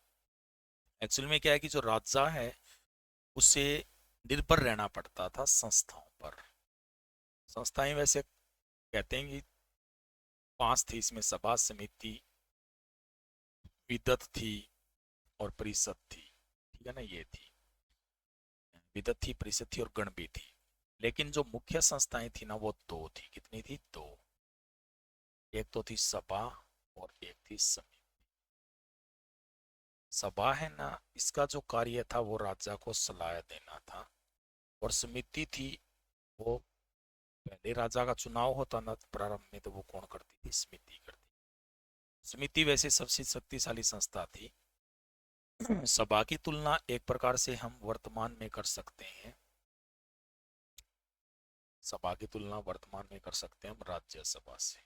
एक्चुअल में क्या है कि जो राजा है उसे निर्भर रहना पड़ता था संस्थाओं पर। संस्थाएं वैसे कहते हैं कि 5 थी। इसमें सभा, समिति, विदत थी और परिषद थी। ठीक है ना? ये थी विदत थी, परिषद थी और गण भी थी। लेकिन जो मुख्य संस्थाएं थी ना वो 2 थी। कितनी थी? 2। एक तो थी सभा और एक थी समिति। सभा है ना, इसका जो कार्य था वो राजा को सलाह देना था। और समिति थी, वो पहले राजा का चुनाव होता ना प्रारंभ में, तो वो कौन करती थी? समिति करती। समिति वैसे सबसे शक्तिशाली संस्था थी। सभा की तुलना एक प्रकार से हम वर्तमान में कर सकते हैं। सभा की तुलना वर्तमान में कर सकते हैं हम राज्यसभा से।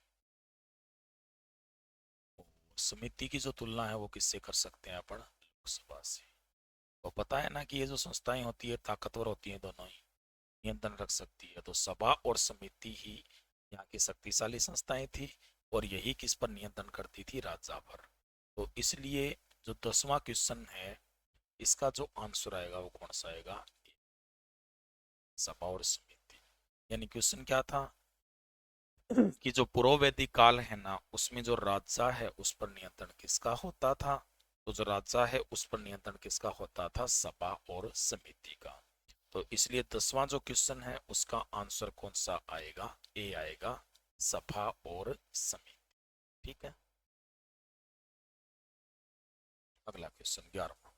समिति की जो तुलना है वो किससे कर सकते हैं? अपन लोकसभा से। तो पता है ना कि ये जो संस्थाएं होती है ताकतवर होती हैं, दोनों ही नियंत्रण रख सकती है। तो सभा और समिति ही यहाँ की शक्तिशाली संस्थाएं थी और यही किस पर नियंत्रण करती थी? राजा पर। तो इसलिए जो 10वां क्वेश्चन है इसका जो आंसर आएगा वो कौन सा आएगा? सभा और समिति। यानी क्वेश्चन क्या था कि जो पूर्व वैदिक काल है ना उसमें जो राजा है उस पर नियंत्रण किसका होता था? तो जो राजा है उस पर नियंत्रण किसका होता था? सभा और समिति का। तो इसलिए 10वां जो क्वेश्चन है उसका आंसर कौन सा आएगा? ए आएगा, सभा और समिति। ठीक है, अगला क्वेश्चन 11वां।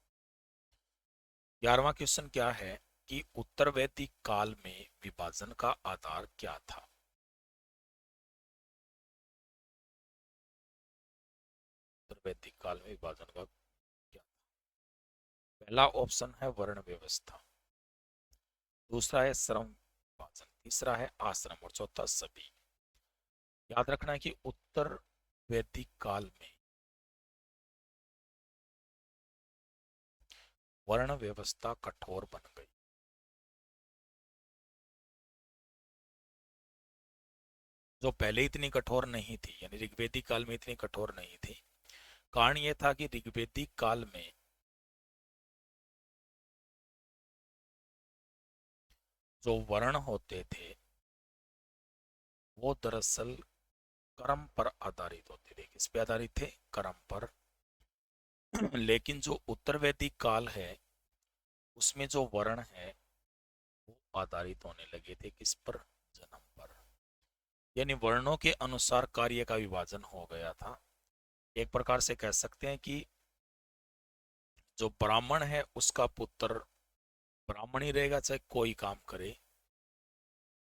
11वां क्वेश्चन क्या है कि उत्तर वैदिक काल में विभाजन का आधार क्या था? उत्तर वैदिक काल में विभाजन का क्या? पहला ऑप्शन है वर्ण व्यवस्था, दूसरा है श्रम विभाजन, तीसरा है आश्रम और चौथा सभी। याद रखना है कि उत्तर वैदिक काल में वर्ण व्यवस्था कठोर बन गई। जो पहले इतनी कठोर नहीं थी, यानी ऋग्वेदिक काल में इतनी कठोर नहीं थी। कारण यह था कि ऋग्वेदिक काल में जो वर्ण होते थे वो दरअसल कर्म पर आधारित होते थे। किस पे आधारित थे? कर्म पर। लेकिन जो उत्तर वैदिक काल है उसमें जो वर्ण है वो आधारित होने लगे थे किस पर? जन्म पर। यानी वर्णों के अनुसार कार्य का विभाजन हो गया था। एक प्रकार से कह सकते हैं कि जो ब्राह्मण है उसका पुत्र ब्राह्मण ही रहेगा चाहे कोई काम करे,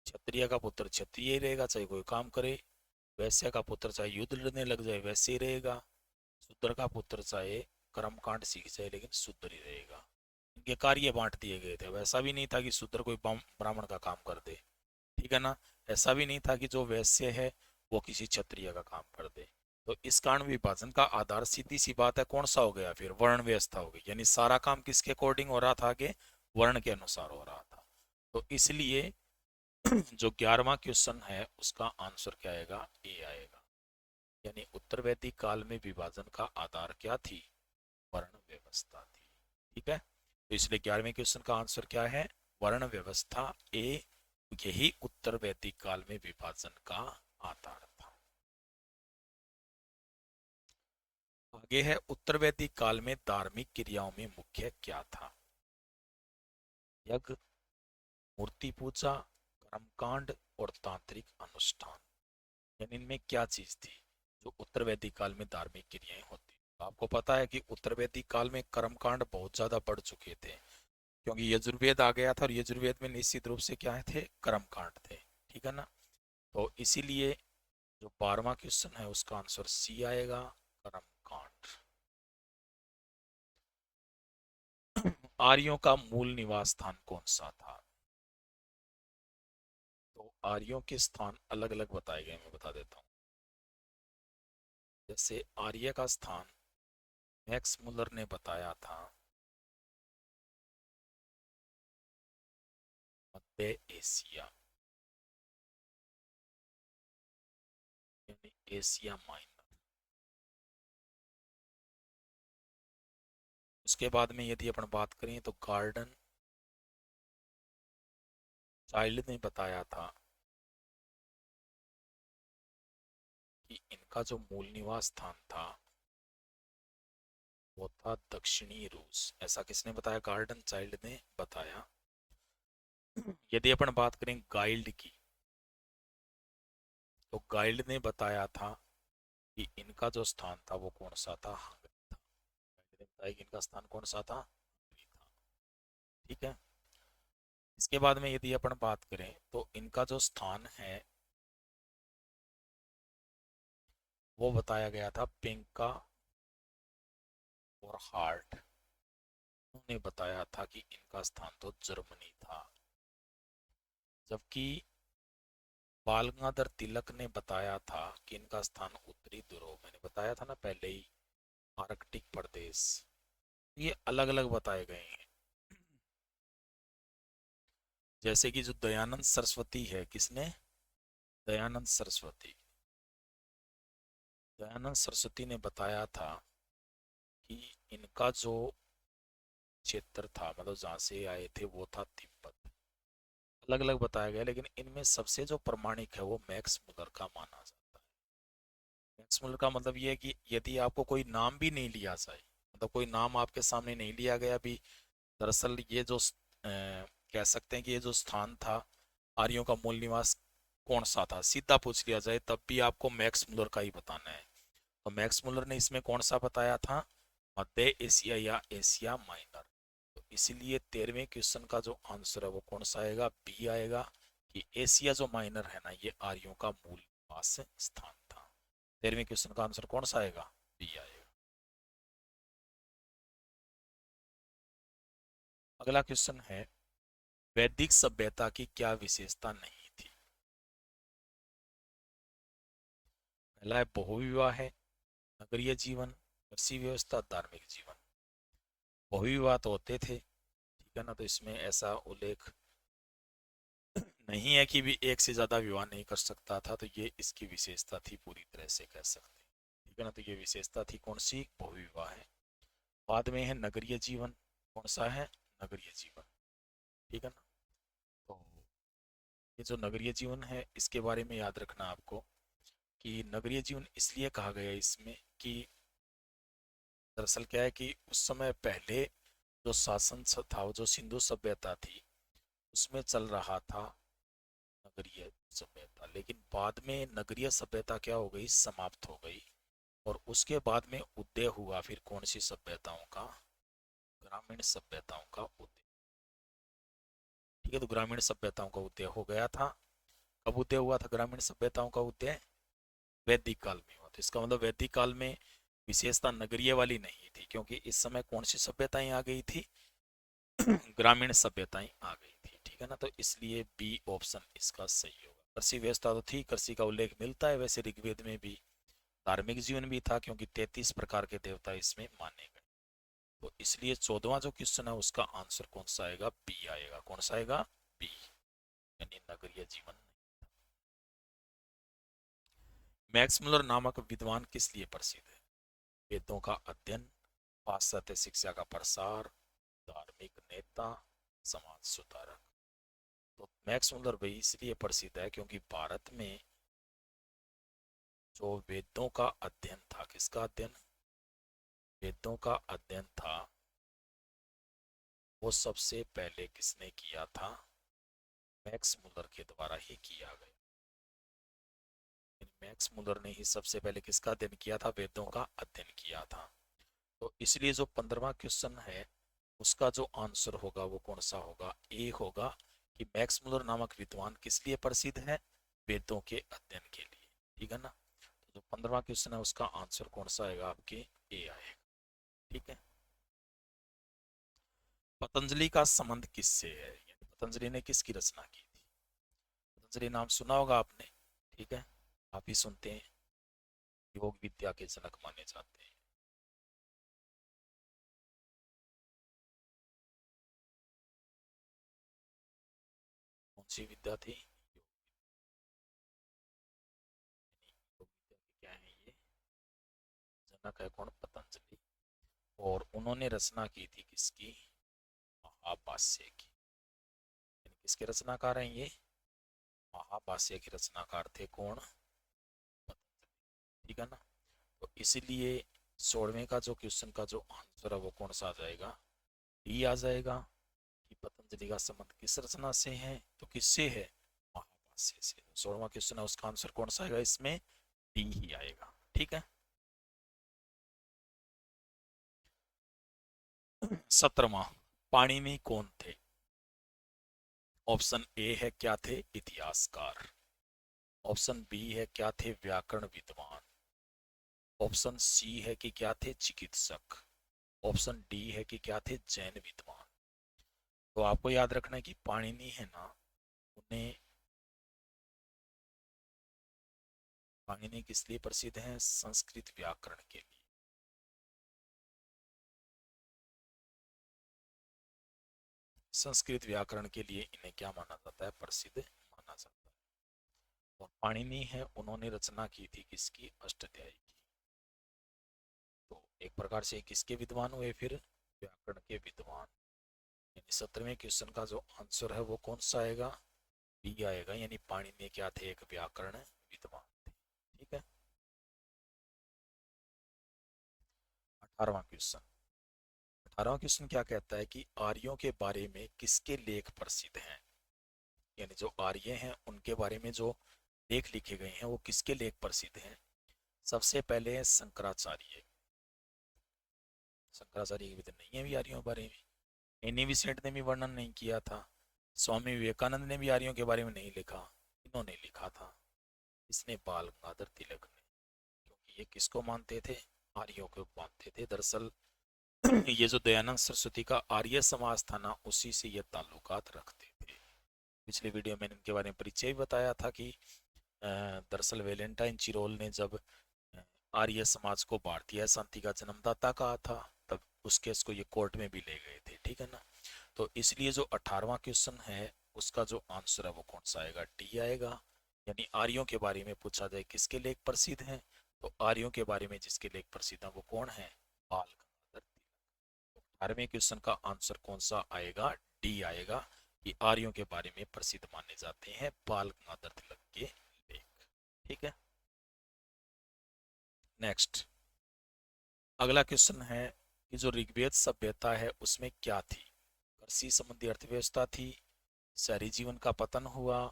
क्षत्रिय का पुत्र क्षत्रिय ही रहेगा चाहे कोई काम करे, वैश्य का पुत्र चाहे युद्ध लड़ने लग जाए वैसे ही रहेगा, शूद्र का पुत्र चाहे कर्मकांड सीख जाए लेकिन शूद्र ही रहेगा। इनके कार्य बांट दिए गए थे। वैसा भी नहीं था कि शूद्र कोई ब्राह्मण का काम कर दे, ठीक है ना। ऐसा भी नहीं था कि जो वैश्य है वो किसी क्षत्रिय का काम कर दे। तो इस कारण विभाजन का आधार सीधी सी बात है कौन सा हो गया? फिर वर्ण व्यवस्था हो गई। यानी सारा काम किसके अकॉर्डिंग हो रहा था? आगे वर्ण के अनुसार हो रहा था। तो इसलिए जो 11वां क्वेश्चन है उसका आंसर क्या आएगा? ए आएगा। यानी उत्तर वैदिक काल में विभाजन का आधार क्या थी? वर्ण व्यवस्था थी। ठीक है, तो इसलिए 11वें क्वेश्चन का आंसर क्या है? वर्ण व्यवस्था ए। यही उत्तर वैदिक काल में विभाजन का आधार था। आगे है उत्तर वैदिक काल में धार्मिक क्रियाओं में मुख्य क्या था? यज्ञ, मूर्ति पूजा, कर्मकांड और तांत्रिक अनुष्ठान। यानी इनमें क्या चीज थी जो उत्तर वैदिक काल में धार्मिक क्रियाएं होती? तो आपको पता है कि उत्तर वैदिक काल में कर्मकांड बहुत ज्यादा बढ़ चुके थे, क्योंकि यजुर्वेद आ गया था और यजुर्वेद में निश्चित रूप से क्या थे? कर्मकांड थे। ठीक है ना। तो इसीलिए जो 12वां क्वेश्चन है उसका आंसर सी आएगा, कर्मकांड। आर्यों का मूल निवास स्थान कौन सा था? तो आर्यों के स्थान अलग अलग बताए गए, मैं बता देता हूँ। जैसे आर्य का स्थान मैक्स मुलर ने बताया था मध्य एशिया, यानी एशिया माइनर। उसके बाद में यदि अपन बात करें तो गार्डन चाइल्ड ने बताया था कि इनका जो मूल निवास स्थान था वो था दक्षिणी रूस। ऐसा किसने बताया? गार्डन चाइल्ड ने बताया। यदि अपन बात करें गाइल्ड की, तो गाइल्ड ने बताया था कि इनका जो स्थान था वो कौन सा था? हंगरी था। गाइल्ड ने बताया कि इनका स्थान कौन सा था? हंगरी था। ठीक है। इसके बाद में यदि अपन बात करें तो इनका जो स्थान है वो बताया गया था पेंका और हार्ट। उन्होंने बताया था कि इनका स्थान तो जर्मनी था। जबकि बाल गंगाधर तिलक ने बताया था कि इनका स्थान उत्तरी ध्रुव, मैंने बताया था ना पहले ही, आर्कटिक प्रदेश। ये अलग अलग बताए गए हैं। जैसे कि जो दयानंद सरस्वती है, किसने? दयानंद सरस्वती। दयानंद सरस्वती ने बताया था कि इनका जो क्षेत्र था, मतलब जहाँ से आए थे, वो था तिब्बत। अलग अलग बताया गया, लेकिन इनमें सबसे जो प्रमाणिक है वो मैक्स मुलर का माना जाता है। मैक्स मुलर का मतलब ये है कि यदि आपको कोई नाम भी नहीं लिया जाए, मतलब कोई नाम आपके सामने नहीं लिया गया भी, दरअसल ये जो कह सकते हैं कि ये जो स्थान था आर्यों का मूल निवास कौन सा था, सीधा पूछ लिया जाए तब भी आपको मैक्स मुलर का ही बताना है। तो मैक्स मुलर ने इसमें कौन सा बताया था? मध्य एशिया या एशिया माइनर। तो इसीलिए 13वें क्वेश्चन का जो आंसर है वो कौन सा आएगा? बी आएगा, कि एशिया जो माइनर है ना ये आर्यों का मूल निवास स्थान था। 13वें क्वेश्चन का आंसर कौन सा आएगा? बी आएगा। अगला क्वेश्चन है वैदिक सभ्यता की क्या विशेषता नहीं थी? पहला है बहुविवाह है, नगरीय जीवन, कृषि व्यवस्था, धार्मिक जीवन। बहुविवाह तो होते थे, ठीक है ना, तो इसमें ऐसा उल्लेख नहीं है कि भी एक से ज्यादा विवाह नहीं कर सकता था, तो ये इसकी विशेषता थी, पूरी तरह से कह सकते हैं। ठीक है ना, तो ये विशेषता थी कौन सी? बहुविवाह है। बाद में है नगरीय जीवन। कौन सा है? नगरीय जीवन। ठीक है ना। तो ये जो नगरीय जीवन है इसके बारे में याद रखना आपको कि नगरीय जीवन इसलिए कहा गया इसमें कि दरअसल क्या है कि उस समय पहले जो शासन था, वो जो सिंधु सभ्यता थी, उसमें चल रहा था नगरीय सभ्यता। लेकिन बाद में नगरीय सभ्यता क्या हो गई, समाप्त हो गई। और उसके बाद में उदय हुआ फिर कौन सी सभ्यताओं का, ग्रामीण सभ्यताओं का उदय। ठीक है, तो ग्रामीण सभ्यताओं का उदय हो गया था। कब उदय हुआ था ग्रामीण सभ्यताओं का उदय, वैदिक काल में हुआ। तो इसका मतलब वैदिक काल में विशेषता नगरीय वाली नहीं थी, क्योंकि इस समय कौन सी सभ्यताएं आ गई थी, ग्रामीण सभ्यताएं आ गई थी। ठीक है ना, तो इसलिए बी ऑप्शन इसका सही होगा। कृषि व्यवस्था तो थी, कृषि का उल्लेख मिलता है वैसे ऋग्वेद में भी। धार्मिक जीवन भी था, क्योंकि 33 प्रकार के देवता इसमें माने गए। तो इसलिए 14वां जो क्वेश्चन है उसका आंसर कौन सा आएगा, बी आएगा। कौन सा आएगा, बी, यानी नगरीय जीवन। मैक्स मुलर नामक विद्वान किस लिए प्रसिद्ध है, वेदों का अध्ययन, पाश्चात्य शिक्षा का प्रसार, धार्मिक नेता, समाज सुधारक। तो मैक्स मुलर भाई इसलिए प्रसिद्ध है क्योंकि भारत में जो वेदों का अध्ययन था, किसका अध्ययन, वेदों का अध्ययन था, वो सबसे पहले किसने किया था, मैक्स मुलर के द्वारा ही किया गया। मैक्स मुलर ने ही सबसे पहले किसका अध्ययन किया था, वेदों का अध्ययन किया था। तो इसलिए जो 15वां क्वेश्चन है उसका जो आंसर होगा वो कौन सा होगा, ए होगा, कि मैक्स मुलर नामक विद्वान किस लिए प्रसिद्ध है, वेदों के अध्ययन के लिए। ठीक है ना, तो जो 15वां क्वेश्चन है उसका आंसर कौन सा आएगा, आपके ए आएगा। ठीक है, पतंजलि का संबंध किससे है, यानी पतंजलि ने किसकी रचना की थी। पतंजलि नाम सुना होगा आपने, ठीक है, आप ही सुनते हैं, योग विद्या के जनक माने जाते हैं। कौन सी विद्या थी, योग विद्या के क्या है ये, जनक है कौन, पतंजलि। और उन्होंने रचना की थी किसकी, महाभाष्य की। यानी किसके रचनाकार हैं ये, महाभाष्य के रचनाकार थे कौन, पतंजलि। ठीक है ना, तो इसीलिए 16वें का जो क्वेश्चन का जो आंसर है वो कौन सा आ जाएगा, डी आ जाएगा, कि पतंजलि का संबंध किस रचना से है, तो किससे है, महाभाष्य से। 16वां क्वेश्चन है उसका आंसर कौन सा आएगा, इसमें डी ही आएगा। ठीक है, 17वां, पाणिनि कौन थे। ऑप्शन ए है क्या थे, इतिहासकार। ऑप्शन बी है क्या थे, व्याकरण विद्वान। ऑप्शन सी है कि क्या थे, चिकित्सक। ऑप्शन डी है कि क्या थे, जैन विद्वान। तो आपको याद रखना है कि पाणिनि है ना, उन्हें, पाणिनि किस लिए प्रसिद्ध हैं, संस्कृत व्याकरण के लिए। संस्कृत व्याकरण के लिए इन्हें क्या माना जाता है, प्रसिद्ध माना जाता है। और पाणिनि है, उन्होंने रचना की थी किसकी, अष्टाध्यायी की। तो एक प्रकार से किसके विद्वान हुए फिर, व्याकरण के विद्वान। यानी 17वें क्वेश्चन का जो आंसर है वो कौन सा आएगा, बी आएगा, यानी पाणिनि क्या थे, एक व्याकरण विद्वान थे। ठीक है, 18वां क्वेश्चन। 18वां क्वेश्चन क्या कहता है कि आर्यों के बारे में किसके लेख प्रसिद्ध हैं। यानी जो आर्य हैं उनके बारे में जो लेख लिखे गए हैं वो किसके लेख प्रसिद्ध हैं। सबसे पहले है शंकराचार्य। शंकराचार्य के भी तो नहीं है भी आर्यों के बारे में, एनी विसेंट ने भी वर्णन नहीं किया था, स्वामी विवेकानंद ने भी आर्यों के बारे में नहीं लिखा, इन्होंने लिखा था, इसने बाल गंगाधर तिलक ने। क्योंकि ये किसको मानते थे, आर्यों को मानते थे। दरअसल ये जो दयानंद सरस्वती का आर्य समाज था ना, उसी से ये ताल्लुकात रखते थे। पिछले वीडियो में इनके बारे में परिचय भी बताया था कि दरअसल वेलेंटाइन चिरोल ने जब आर्य समाज को भारतीय शांति का जन्मदाता कहा था, तब उस केस को ये कोर्ट में भी ले गए थे। ठीक है ना, तो इसलिए जो 18वां क्वेश्चन है उसका जो आंसर है वो कौन सा आएगा, डी आएगा। यानी आर्यों के बारे में पूछा जाए किसके लेख प्रसिद्ध हैं, तो आर्यों के बारे में जिसके लेख प्रसिद्ध है वो कौन है, बाल गंगाधर तिलक। 18वें क्वेश्चन का आंसर कौन सा आएगा, डी आएगा, कि आर्यों के बारे में प्रसिद्ध माने जाते हैं बाल गंगाधर तिलक के लेख। ठीक है, नेक्स्ट, अगला क्वेश्चन है कि जो ऋग्वेद सभ्यता है उसमें क्या थी। कृषि संबंधी अर्थव्यवस्था थी, शहरी जीवन का पतन हुआ,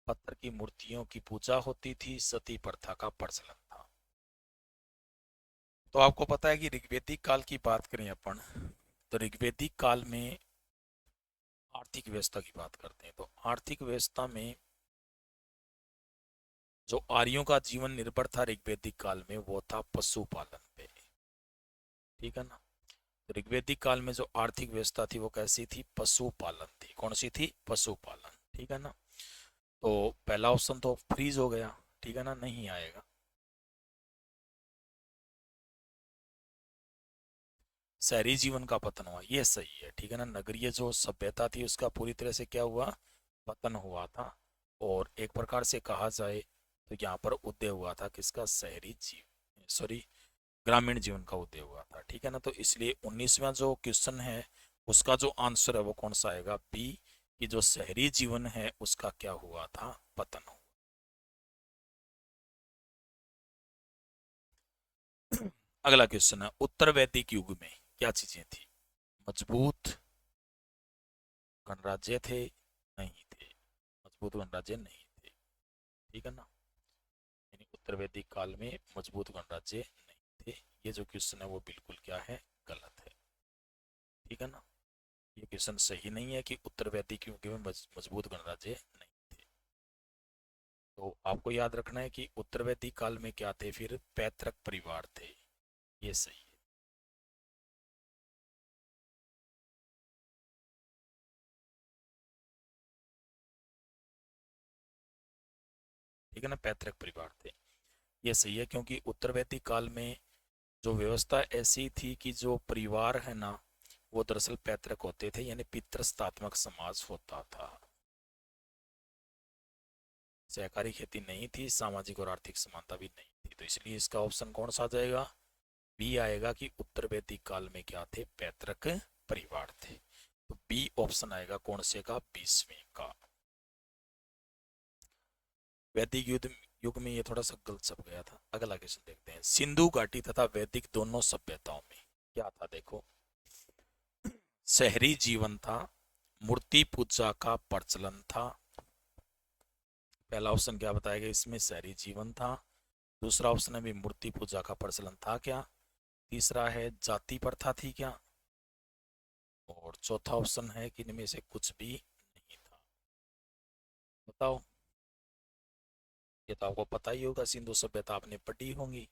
पत्थर की मूर्तियों की पूजा होती थी, सती प्रथा का प्रचलन था। तो आपको पता है कि ऋग्वेदिक काल की बात करें अपन, तो ऋग्वेदिक काल में आर्थिक व्यवस्था की बात करते हैं। तो आर्थिक व्यवस्था में जो आर्यों का जीवन निर्भर था ऋग्वेदिक काल में, वो था पशुपालन पे। ठीक है ना। तो ऋग्वेदिक काल में जो आर्थिक व्यवस्था थी वो कैसी थी? पशुपालन थी। कौन सी थी? पशुपालन। ठीक है ना। तो पहला ऑप्शन तो फ्रीज हो गया, ठीक है ना, नहीं आएगा। शहरी जीवन का पतन हुआ, ये सही है। ठीक है ना। नगरीय जो सभ्यता थी उसका पूरी तरह से क्या हुआ? पतन हुआ था। और एक प्रकार से कहा जाए तो यहाँ पर उदय हुआ था किसका? शहरी जीव सॉरी ग्रामीण जीवन का उदय हुआ था। ठीक है ना। तो इसलिए 19वां जो क्वेश्चन है उसका जो आंसर है वो कौन सा आएगा? बी, कि जो शहरी जीवन है उसका क्या हुआ था? पतन हुआ। अगला क्वेश्चन है, उत्तर वैदिक युग में क्या चीजें थी? मजबूत गणराज्य थे? नहीं थे, मजबूत गणराज्य नहीं थे। ठीक है ना। यानी उत्तर वैदिक काल में मजबूत गणराज्य नहीं थे। ये जो क्वेश्चन है वो बिल्कुल क्या है? गलत है। ठीक है ना। ये क्वेश्चन सही नहीं है कि उत्तर वैदिक युग में मजबूत गणराज्य नहीं थे। तो आपको याद रखना है कि उत्तर वैदिक काल में क्या थे? फिर पैतृक परिवार थे। ये सही है। ठीक है ना, पैतृक परिवार थे। ये सही है, क्योंकि उत्तर वैदिक काल में जो व्यवस्था ऐसी थी कि जो परिवार है ना वो दरअसल पैतृक होते थे, यानी पितृस्तात्मक समाज होता था। सहकारी खेती नहीं थी, सामाजिक और आर्थिक समानता भी नहीं थी। तो इसलिए इसका ऑप्शन कौन सा आ जाएगा? बी आएगा कि उत्तर वैदिक काल में क्या थे? पैतृक परिवार थे। तो बी ऑप्शन आएगा कौन से का? 20वें का। वैदिक युद्ध युग में ये थोड़ा सा गलत छप गया था। अगला क्वेश्चन देखते हैं, सिंधु घाटी तथा वैदिक दोनों सभ्यताओं में क्या था? देखो, शहरी जीवन था, मूर्ति पूजा का प्रचलन था। पहला ऑप्शन क्या बताएगा इसमें? शहरी जीवन था। दूसरा ऑप्शन है भी मूर्ति पूजा का प्रचलन था क्या? तीसरा है जाति प्रथा थी क्या? और चौथा ऑप्शन है कि इनमें से कुछ भी नहीं था। बताओ। ये तो आपको पता ही होगा, सिंधु सभ्यता आपने पढ़ी होंगी।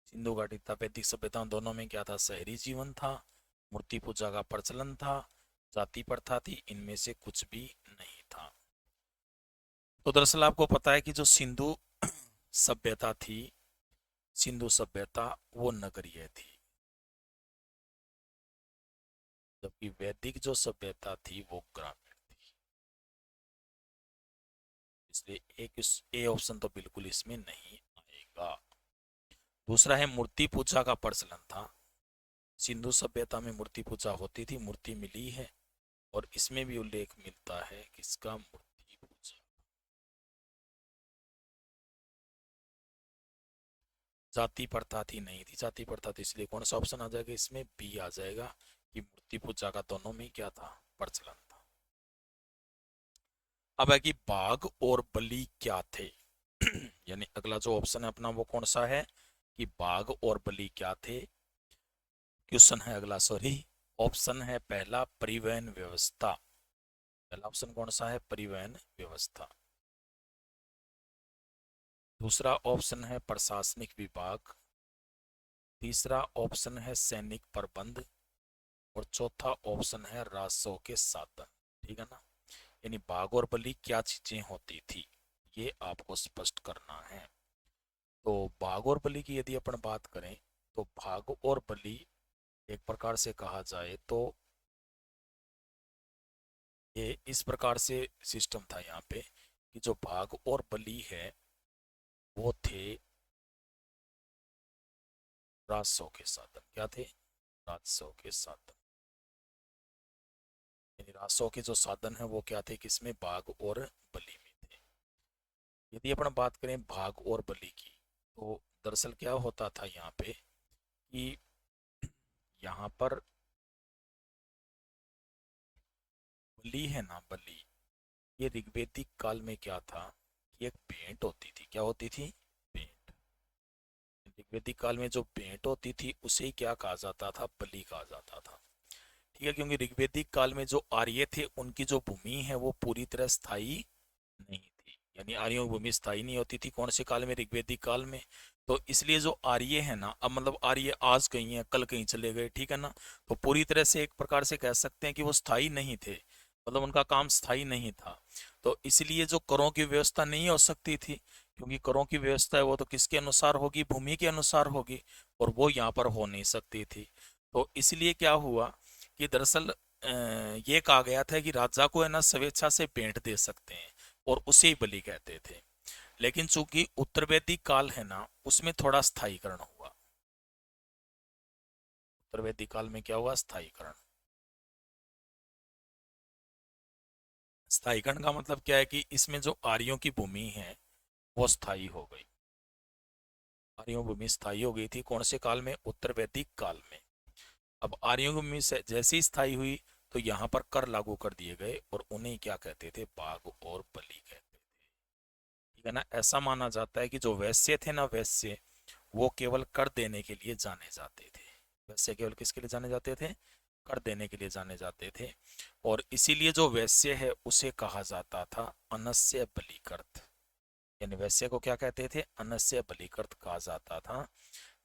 सिंधु घाटी तथा वैदिक सभ्यता दोनों में क्या था? शहरी जीवन था, मूर्ति पूजा का प्रचलन था, जाति प्रथा थी, इनमें से कुछ भी नहीं था। तो दरअसल आपको पता है कि जो सिंधु सभ्यता थी, सिंधु सभ्यता वो नगरीय थी, जबकि वैदिक जो सभ्यता थी वो ग्रामीण थी। इसलिए एक ए ऑप्शन तो बिल्कुल इसमें नहीं आएगा। दूसरा है मूर्ति पूजा का प्रचलन था। सिंधु सभ्यता में मूर्ति पूजा होती थी, मूर्ति मिली है, और इसमें भी उल्लेख मिलता है किसका? मूर्ति पूजा। जाति प्रथा थी? नहीं थी जाति प्रथा। तो इसलिए कौन सा ऑप्शन आ जाएगा इसमें? बी आ जाएगा कि मूर्ति पूजा का दोनों में क्या था? प्रचलन था। अब है कि बाघ और बलि क्या थे? यानी अगला जो ऑप्शन है अपना वो कौन सा है? कि बाघ और बलि क्या थे। क्वेश्चन है अगला, सॉरी, ऑप्शन है पहला परिवहन व्यवस्था। पहला ऑप्शन कौन सा है? परिवहन व्यवस्था। दूसरा ऑप्शन है प्रशासनिक विभाग। तीसरा ऑप्शन है सैनिक प्रबंध। और चौथा ऑप्शन है राजस्व के साधन। ठीक है ना। यानी बाघ और बलि क्या चीजें होती थी, ये आपको स्पष्ट करना है। तो बाघ और बलि की यदि अपन बात करें तो बाघ और बलि एक प्रकार से कहा जाए तो ये इस प्रकार से सिस्टम था यहाँ पे कि जो बाघ और बलि है वो थे राजस्व के साधन। क्या थे? राजस्व के साधन। यानी राजस्व के जो साधन है वो क्या थे? किसमें? बाघ और बलि में थे। यदि अपन बात करें बाघ और बलि की, तो दरअसल क्या होता था यहाँ पे कि यहाँ पर बलि है ना, बलि, ये ऋग्वेदिक काल में क्या था कि एक भेंट होती थी। क्या होती थी? भेंट। ऋग्वेदिक काल में जो भेंट होती थी उसे क्या कहा जाता था? बलि कहा जाता था। ठीक है, क्योंकि ऋग्वेदिक काल में जो आर्य थे उनकी जो भूमि है वो पूरी तरह स्थायी नहीं थी, यानी आर्यों की भूमि स्थायी नहीं होती थी। कौन से काल में? ऋग्वेदिक काल में। तो इसलिए जो आर्य है ना, अब मतलब आर्य आज कहीं है कल कहीं चले गए, ठीक है ना, तो पूरी तरह से एक प्रकार से कह सकते हैं कि वो स्थायी नहीं थे, मतलब उनका काम स्थायी नहीं था। तो इसलिए जो करों की व्यवस्था नहीं हो सकती थी, क्योंकि करों की व्यवस्था है वो तो किसके अनुसार होगी? भूमि के अनुसार होगी, और वो यहाँ पर हो नहीं सकती थी। तो इसलिए क्या हुआ कि दरअसल ये कहा गया था कि राजा को है ना स्वेच्छा से भेंट दे सकते हैं, और उसे ही बलि कहते थे। लेकिन चूंकि उत्तर वैदिक काल है ना, उसमें थोड़ा स्थायीकरण हुआ। उत्तर वैदिक काल में क्या हुआ? स्थायीकरण। स्थायीकरण का मतलब क्या है कि इसमें जो आर्यों की भूमि है वो स्थायी हो गई। आर्यों की भूमि स्थायी हो गई थी। कौन से काल में? उत्तर वैदिक काल में। अब आर्यों की भूमि जैसे ही स्थायी हुई तो यहाँ पर कर लागू कर दिए गए, और उन्हें क्या कहते थे? बाघ और बलि कहते थे। ठीक है ना। ऐसा माना जाता है कि जो वैश्य थे ना, वैश्य, वो केवल कर देने के लिए जाने जाते थे। वैश्य केवल किसके लिए जाने जाते थे? कर देने के लिए जाने जाते थे। और इसीलिए जो वैश्य है उसे कहा जाता था अनस्य बलिकर्त। यानी वैश्य को क्या कहते थे? अनस्य बलिकर्त कहा जाता था।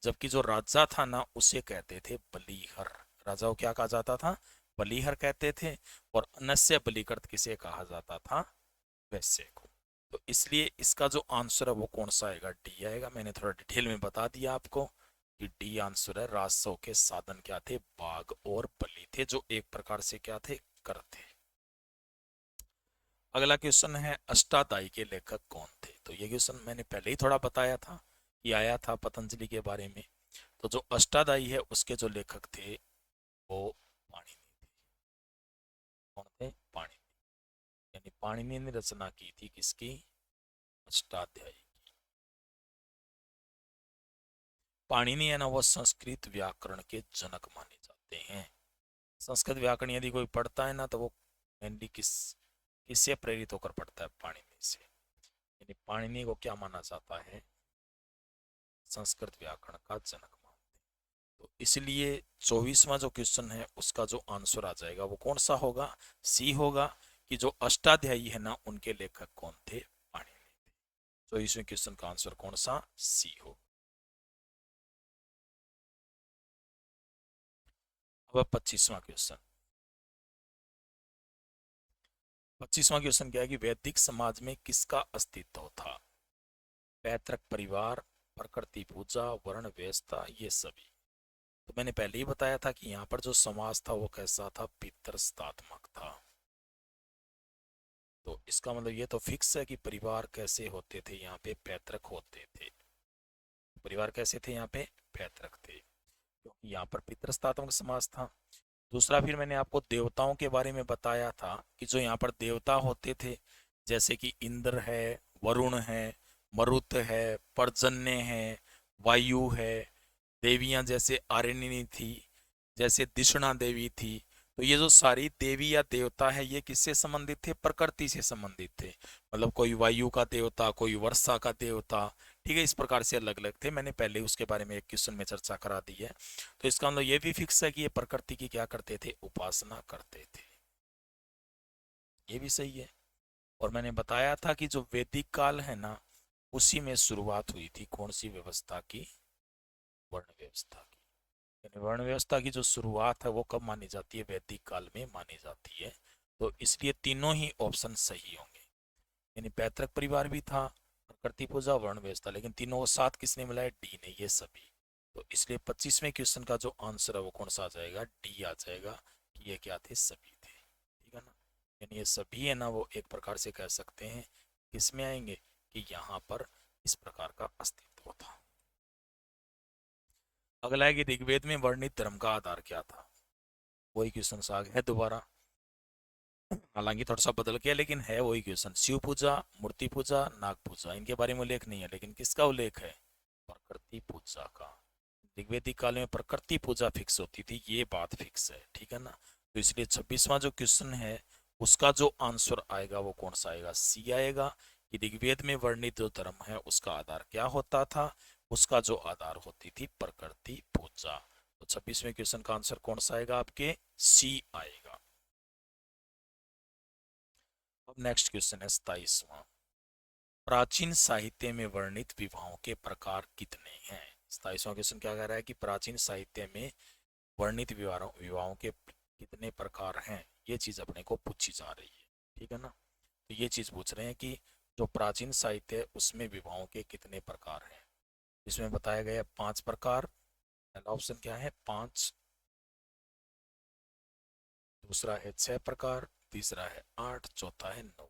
जबकि जो राजा था ना उसे कहते थे बलिहर। राजा को क्या कहा जाता था? बलिहर कहते थे। और अनस्य बलिकर्त किसे कहा जाता था? वैश्य को। तो इसलिए इसका जो आंसर है वो कौन सा आएगा? डी आएगा। मैंने थोड़ा डिटेल में बता दिया आपको कि डी आंसर है। राजस्व के साधन क्या थे? बाघ और बलि थे, जो एक प्रकार से क्या थे? कर थे। अगला क्वेश्चन है अष्टाध्यायी के लेखक कौन थे? तो ये क्वेश्चन मैंने पहले ही थोड़ा बताया था, ये आया था पतंजलि के बारे में। तो जो अष्टाध्यायी है उसके जो लेखक थे वो पाणिनि थे। कौन थे? पाणिनि। यानी पाणिनि ने रचना की थी किसकी? अष्टाध्यायी। पाणिनि है ना, वो संस्कृत व्याकरण के जनक माने जाते हैं। संस्कृत व्याकरण यदि कोई पढ़ता है ना तो वो मेनली किससे प्रेरित होकर पढ़ता है? पाणिनि से। यानी पाणिनि को क्या माना जाता है? संस्कृत व्याकरण का जनक मानते हैं। तो इसलिए 24वां जो क्वेश्चन है उसका जो आंसर आ जाएगा वो कौन सा होगा? सी होगा, कि जो अष्टाध्यायी है ना उनके लेखक कौन थे? पाणिनि थे। 24वें क्वेश्चन का आंसर कौन सा? सी हो। अब 25वां क्वेश्चन। 25वां क्वेश्चन क्या है कि वैदिक समाज में किसका अस्तित्व था? पैतृक परिवार, प्रकृति पूजा, वर्ण व्यवस्था, ये सभी। तो मैंने पहले ही बताया था कि यहाँ पर जो समाज था वो कैसा था? पितृसत्तात्मक था। तो इसका मतलब ये तो फिक्स है कि परिवार कैसे होते थे? यहाँ पे पैतृक होते थे। परिवार कैसे थे? यहाँ पे पैतृक थे, क्योंकि यहाँ पर पितृसत्तात्मक समाज था। दूसरा, फिर मैंने आपको देवताओं के बारे में बताया था कि जो यहाँ पर देवता होते थे, जैसे कि इंद्र है, वरुण है, मरुत है, पर्जन्य है, वायु है, देवियां जैसे आरण्यनी थी, जैसे दिशना देवी थी। तो ये जो सारी देवी या देवता है ये किससे संबंधित थे? प्रकृति से संबंधित थे। मतलब कोई वायु का देवता, कोई वर्षा का देवता, ठीक है, इस प्रकार से अलग अलग थे। मैंने पहले उसके बारे में एक क्वेश्चन में चर्चा करा दी है। तो इसका मतलब ये भी फिक्स है कि ये प्रकृति की क्या करते थे? उपासना करते थे। ये भी सही है। और मैंने बताया था कि जो वैदिक काल है ना, उसी में शुरुआत हुई थी कौन सी व्यवस्था की? वर्ण व्यवस्था की। यानी वर्ण व्यवस्था की जो शुरुआत है वो कब मानी जाती है? वैदिक काल में मानी जाती है। तो इसलिए तीनों ही ऑप्शन सही होंगे। यानी पैतृक परिवार भी था, प्रकृति पूजा, वर्ण व्यवस्था, लेकिन तीनों को साथ किसने मिलाया? डी ने, ये सभी। तो इसलिए 25वें क्वेश्चन का जो आंसर है वो कौन सा आ जाएगा? डी आ जाएगा, कि ये क्या थे? सभी थे। ठीक है ना। यानी ये सभी है ना वो एक प्रकार से कह सकते हैं किसमें आएंगे? कि यहाँ पर इस प्रकार का अस्तित्व था। अगला है कि ऋग्वेद में वर्णित धर्म का आधार क्या था? वही क्वेश्चन आ गया है दोबारा। हालांकि थोड़ा सा बदल गया, लेकिन है वही क्वेश्चन। शिव पूजा, मूर्ति पूजा, नाग पूजा, इनके बारे में उल्लेख नहीं है, लेकिन किसका उल्लेख है? प्रकृति पूजा का। ऋग्वेदिक काल में प्रकृति पूजा फिक्स होती थी, ये बात फिक्स है, ठीक है ना। तो इसलिए 26वां जो क्वेश्चन है उसका जो आंसर आएगा वो कौन सा आएगा, सी आएगा। कि ऋग्वेद में वर्णित जो धर्म है उसका आधार क्या होता था, उसका जो आधार होती थी प्रकृति पूजा। तो 26वें क्वेश्चन का आंसर कौन सा आएगा, आपके सी आएगा। अब नेक्स्ट क्वेश्चन है 27वां। प्राचीन साहित्य में वर्णित विवाहों के प्रकार कितने हैं। 27वां क्वेश्चन क्या कह रहा है कि प्राचीन साहित्य में वर्णित विवाहों के कितने प्रकार हैं, ये चीज अपने को पूछी जा रही है, ठीक है ना। तो ये चीज पूछ रहे हैं कि जो प्राचीन साहित्य है उसमें विवाहों के कितने प्रकार हैं। इसमें बताया गया 5 प्रकार। पहला ऑप्शन क्या है 5, दूसरा है 6 प्रकार, तीसरा है 8, चौथा है 9।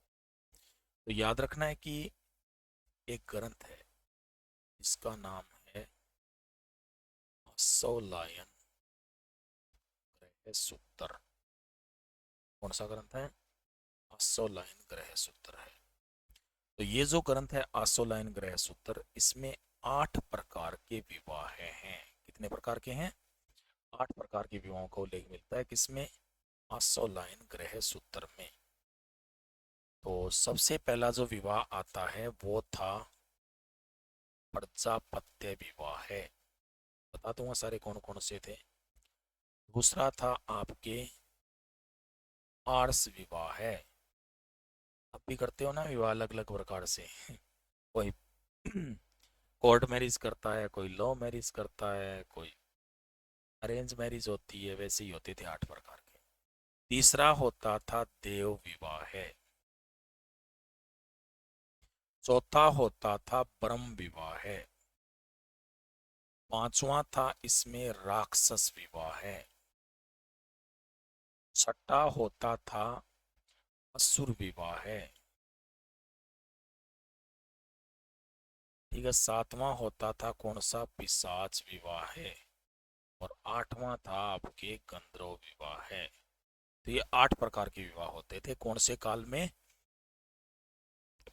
तो याद रखना है कि एक ग्रंथ है इसका नाम है आसोलायन ग्रह सूत्र। कौन सा ग्रंथ है, आसोलायन ग्रह सूत्र है। तो ये जो ग्रंथ है आसोलायन ग्रह सूत्र, इसमें 8 प्रकार के विवाह हैं। कितने प्रकार के हैं, 8 प्रकार के विवाहों का उल्लेख मिलता है किसमें, आसोलायन ग्रह सूत्र में। तो सबसे पहला जो विवाह आता है वो था प्रजापत्य विवाह है, बता दूंगा सारे कौन कौन से थे। दूसरा था आपके आर्ष विवाह है, अब भी करते हो ना विवाह अलग अलग प्रकार से कोई कोर्ट मैरिज करता है, कोई लव मैरिज करता है, कोई अरेंज मैरिज होती है, वैसे ही होते थे 8 प्रकार के। तीसरा होता था देव विवाह है। चौथा होता था ब्रह्म विवाह है। पांचवा था इसमें राक्षस विवाह है। छठा होता था असुर विवाह है, ठीक है। सातवां होता था कौन सा, पिशाच विवाह है। और आठवां था आपके गंधर्व विवाह है। तो ये 8 प्रकार के विवाह होते थे कौन से काल में,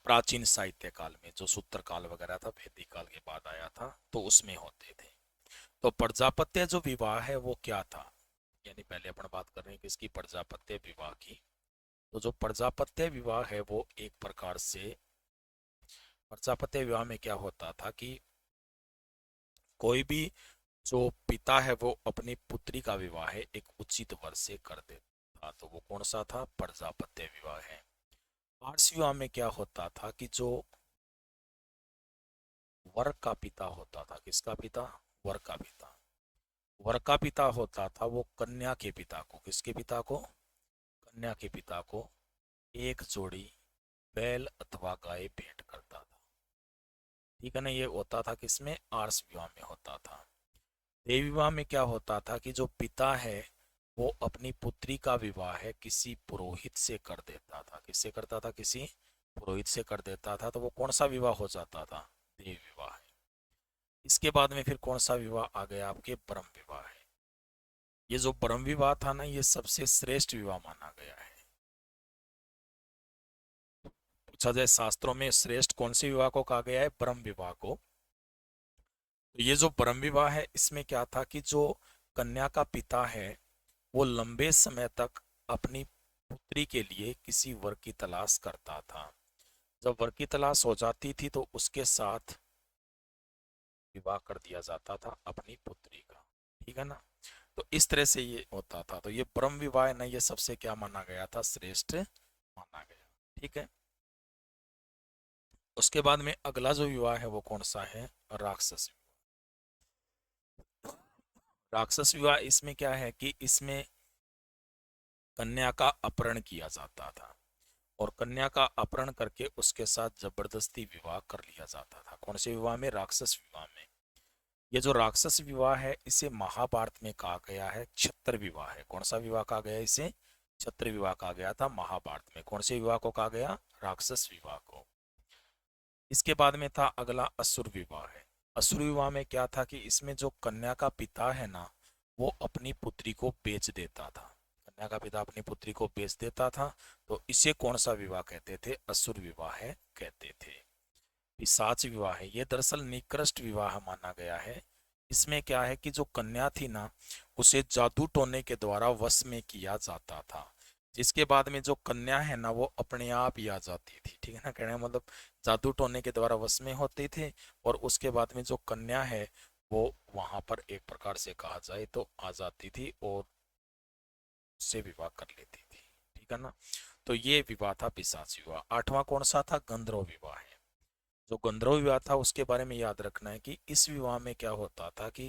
प्राचीन साहित्य काल में। जो सूत्र काल वगैरह था वैदिक काल के बाद आया था, तो उसमें होते थे। तो प्रजापत्य जो विवाह है वो क्या था, यानी पहले अपन बात कर रहे हैं किसकी, प्रजापत्य विवाह की। तो जो प्रजापत्य विवाह है वो एक प्रकार से, प्रजापत्य विवाह में क्या होता था कि कोई भी जो पिता है वो अपनी पुत्री का विवाह है एक उचित वर से कर देता था, तो वो कौन सा था, प्रजापत्य विवाह है। आर्ष विवाह में क्या होता था कि जो वर का पिता होता था, किसका पिता, वर का पिता, वर का पिता होता था वो कन्या के पिता को, किसके पिता को, कन्या के पिता को एक जोड़ी बैल अथवा गाय भेंट करता था, ठीक है ना। ये होता था किसमें, आर्ष विवाह में होता था। देव विवाह में क्या होता था कि जो पिता है वो अपनी पुत्री का विवाह है किसी पुरोहित से कर देता था, किससे करता था, किसी पुरोहित से कर देता था। तो वो कौन सा विवाह हो जाता था, देव विवाह है। इसके बाद में फिर कौन सा विवाह आ गया, आपके ब्रह्म विवाह है। ये जो ब्रह्म विवाह था ना ये सबसे श्रेष्ठ विवाह माना गया है। पूछा जाए शास्त्रों में श्रेष्ठ कौन से विवाह को कहा गया है, ब्रह्म विवाह को। तो ये जो ब्रह्म विवाह है इसमें क्या था कि जो कन्या का पिता है वो लंबे समय तक अपनी पुत्री के लिए किसी वर की तलाश करता था। जब वर की तलाश हो जाती थी तो उसके साथ विवाह कर दिया जाता था अपनी पुत्री का, ठीक है ना। तो इस तरह से ये होता था। तो ये ब्रह्म विवाह ना ये सबसे क्या माना गया था, श्रेष्ठ माना गया, ठीक है। उसके बाद में अगला जो विवाह है वो कौन सा है, राक्षस विवाह। राक्षस विवाह इसमें क्या है कि इसमें कन्या का अपहरण किया जाता था और कन्या का अपहरण करके उसके साथ जबरदस्ती विवाह कर लिया जाता था। कौन से विवाह में, राक्षस विवाह में। ये जो राक्षस विवाह है इसे महाभारत में कहा गया है क्षत्र विवाह है। कौन सा विवाह कहा गया, इसे क्षत्र विवाह कहा गया था महाभारत में। कौन से विवाह को कहा गया, राक्षस विवाह को। इसके बाद में था अगला असुर विवाह है। असुर विवाह में क्या था कि इसमें जो कन्या का पिता है ना वो अपनी पुत्री को बेच देता था, कन्या का पिता अपनी पुत्री को बेच देता था। तो इसे कौन सा विवाह कहते थे, असुर विवाह है कहते थे। पिशाच विवाह है, ये दरअसल निकृष्ट विवाह माना गया है। इसमें क्या है कि जो कन्या थी ना, उसे जादू टोने के द्वारा वश में किया जाता था, जिसके बाद में जो कन्या है ना वो अपने आप ही आ जाती थी। ठीक है ना, कहने का मतलब जादू टोने के द्वारा वश में होते थे, और उसके बाद में जो कन्या है वो वहां पर एक प्रकार से कहा जाए तो आ जाती थी और उससे विवाह कर लेती थी। ठीक है ना, तो ये विवाह था पिशाच विवाह। आठवां कौन सा था? गंधर्व विवाह है। जो गंधर्व विवाह था उसके बारे में याद रखना है कि इस विवाह में क्या होता था कि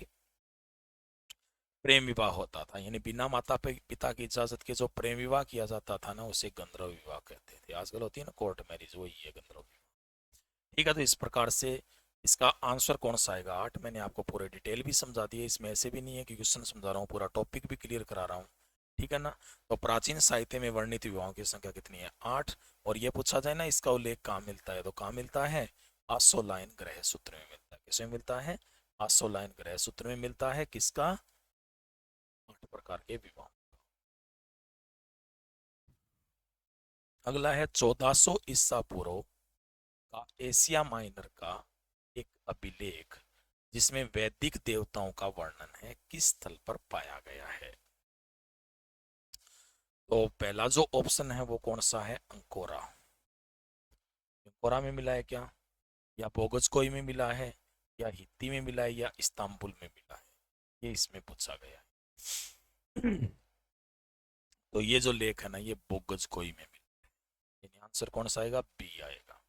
प्रेम विवाह होता था, यानी बिना माता पिता की इजाजत के जो प्रेम विवाह किया जाता था ना उसे गंधर्व विवाह कहते थे। आजकल होती है ना कोर्ट मैरिज, वही है गंधर्व विवाह। ठीक है, तो इस प्रकार से इसका आंसर कौन सा आएगा? 8। मैंने आपको पूरे डिटेल भी समझा दिए, इसमें ऐसे भी नहीं है कि क्वेश्चन समझा रहा हूँ, पूरा टॉपिक भी क्लियर करा रहा हूँ। ठीक है ना, तो प्राचीन साहित्य में वर्णित विवाहों की संख्या कितनी है? 8। और ये पूछा जाए ना इसका उल्लेख कहाँ मिलता है, तो कहाँ मिलता है? आसोलाइन ग्रह सूत्र में मिलता है। किसमें मिलता है? आसोलाइन ग्रह सूत्र में मिलता है। किसका? 8 प्रकार के विवाह। अगला है 1400 ईसा पूर्व का एशिया माइनर का एक अभिलेख जिसमें वैदिक देवताओं का वर्णन है, किस स्थल पर पाया गया है? तो पहला जो ऑप्शन है वो कौन सा है? अंकोरा। अंकोरा में मिला है क्या, या बोगजकोई में मिला है, या हित्ती में मिला है, या इस्तांबुल में मिला है? ये इसमें पूछा गया है। तो ये जो लेख है ना ये बोगजकोई में मिला है, यानी आंसर कौन सा आएगा? बी आएगा।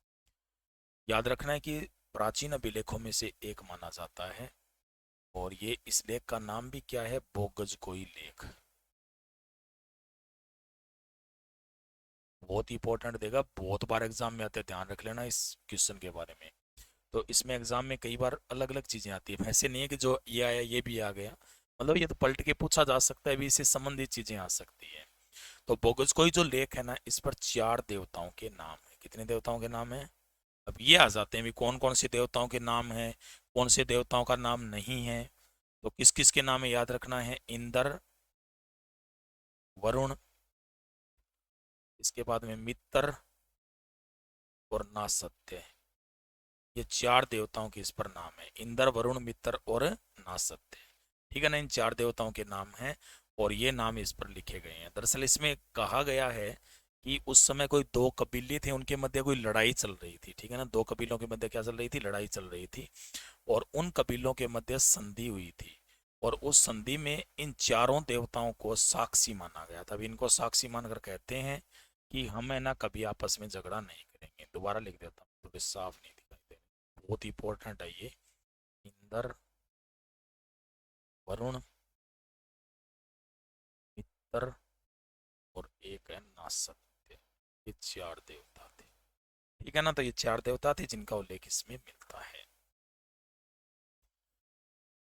याद रखना है कि प्राचीन अभिलेखों में से एक माना जाता है, और ये इस लेख का नाम भी क्या है? बोगजकोई लेख। बहुत इंपॉर्टेंट देगा, बहुत बार एग्जाम में आते हैं, ध्यान रख लेना इस क्वेश्चन के बारे में। तो इसमें एग्जाम में कई बार अलग अलग चीजें आती है, ऐसे नहीं है कि जो ये आया ये भी आ गया, मतलब ये तो पलट के पूछा जा सकता है भी, इससे संबंधित चीजें आ सकती है। तो बोगस कोई जो लेख है ना इस पर 4 देवताओं के नाम है। कितने देवताओं के नाम है? अब ये आ जाते हैं भी कौन कौन से देवताओं के नाम है, कौन से देवताओं का नाम नहीं है। तो किस किस के नाम है याद रखना है? इंद्र, वरुण, इसके बाद में मित्र और नासत्य। ये 4 देवताओं के इस पर नाम है, इंद्र, वरुण, मित्र और नासत्य। ठीक है ना, इन 4 देवताओं के नाम हैं, और ये नाम इस पर लिखे गए हैं। दरअसल इसमें कहा गया है कि उस समय कोई 2 कबीले थे, उनके मध्य कोई लड़ाई चल रही थी। ठीक है ना, 2 कबीलों के मध्य क्या चल रही थी? लड़ाई चल रही थी, और उन कबीलों के मध्य संधि हुई थी, और उस संधि में इन चारों देवताओं को साक्षी माना गया था। अब इनको साक्षी मानकर कहते हैं कि हम है ना कभी आपस में झगड़ा नहीं करेंगे। दोबारा लिख देता हूँ, थोड़े साफ नहीं दिखाई दे रहे, बहुत इंपॉर्टेंट है ये। इंद्र, वरुण, मित्र और एक है नासत्य। ये 4 देवता थे। ठीक है ना, तो ये 4 देवता थे जिनका उल्लेख इसमें मिलता है।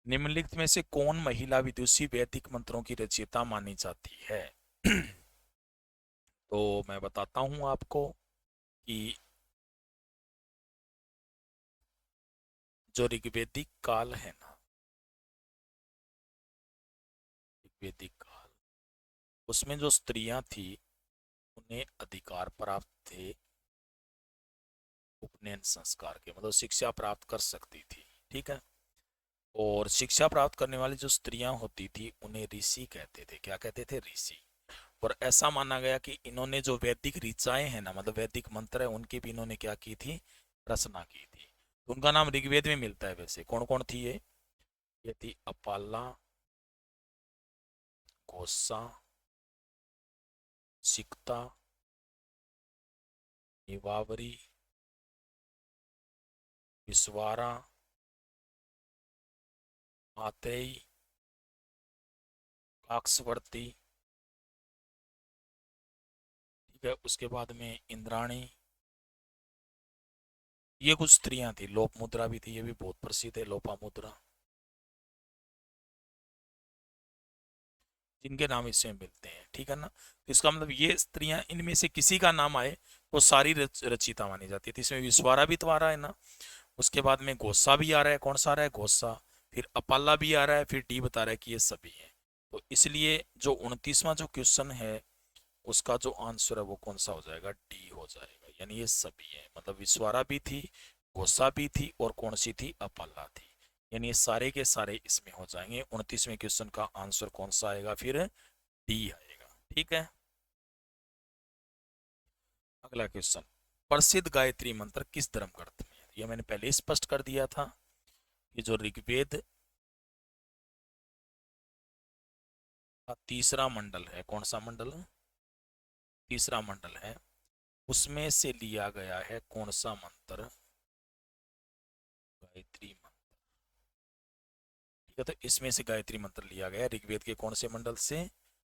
निम्नलिखित में से कौन महिला विदुषी वैदिक मंत्रों की रचयिता मानी जाती है? तो मैं बताता हूं आपको कि जो ऋग्वेदिक काल है ना, ऋग्वेदिक काल, उसमें जो स्त्रियां थी उन्हें अधिकार प्राप्त थे उपनयन संस्कार के, मतलब शिक्षा प्राप्त कर सकती थी। ठीक है, और शिक्षा प्राप्त करने वाली जो स्त्रियां होती थी उन्हें ऋषि कहते थे। क्या कहते थे? ऋषि। और ऐसा माना गया कि इन्होंने जो वैदिक ऋचाएं हैं ना, मतलब वैदिक मंत्र है, उनकी भी इन्होंने क्या की थी? रचना की थी। तो उनका नाम ऋग्वेद में मिलता है। वैसे कौन कौन थी ये थी अपाला, घोषा, सिकता, निवावरी, विश्वारा, आत्रेयी, काकस्वर्ती। ठीक है, उसके बाद में इंद्राणी। ये कुछ स्त्रियां थी। लोपमुद्रा भी थी, ये भी बहुत प्रसिद्ध है, लोपामुद्रा, जिनके नाम इसमें मिलते हैं। ठीक है ना, तो इसका मतलब ये स्त्रियां, इनमें से किसी का नाम आए वो सारी रचिता मानी जाती है। तो इसमें विश्वारा भी तो आ रहा है ना, उसके बाद में गोसा भी आ रहा है। कौन सा आ रहा है? गोसा। फिर अपाला भी आ रहा है, फिर डी बता रहा है कि ये सभी है। तो इसलिए जो 29वां जो क्वेश्चन है उसका जो आंसर है वो कौन सा हो जाएगा? डी हो जाएगा, यानी ये सभी है। मतलब विश्वारा भी थी, गोसाबी थी और कौन सी थी, अपाला थी। यानी ये सारे के सारे इसमें हो जाएंगे। 29वें क्वेश्चन का आंसर कौन सा आएगा फिर, डी आएगा। ठीक है। अगला क्वेश्चन, प्रसिद्ध गायत्री मंत्र किस धर्म ग्रंथ में है? ये मैंने पहले ही स्पष्ट कर दिया था कि जो ऋग्वेद का तीसरा मंडल है, कौन सा मंडल है, तीसरा मंडल है, उसमें से लिया गया है कौन सा मंत्र, गायत्री मंत्र। ठीक है, तो इसमें से गायत्री मंत्र लिया गया है ऋग्वेद के कौन से मंडल से,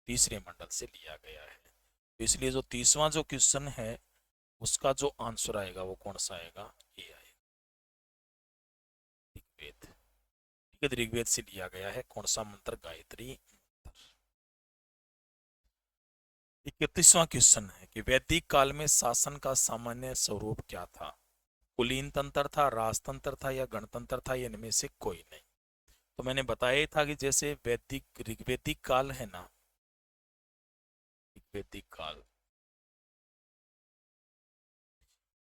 तीसरे मंडल से लिया गया है। तो इसलिए जो 30वां जो क्वेश्चन है उसका जो आंसर आएगा वो कौन सा आएगा, ये आएगा ऋग्वेद। ठीक है, तो ऋग्वेद से लिया गया है कौन सा मंत्र, गायत्री मंत्र। 31वां क्वेश्चन है कि वैदिक काल में शासन का सामान्य स्वरूप क्या था? कुलीन तंत्र था, राजतंत्र था, या गणतंत्र था, या इनमें से कोई नहीं। तो मैंने बताया ही था कि जैसे वैदिक ऋग्वेदिक काल है ना, ऋग्वेदिक काल,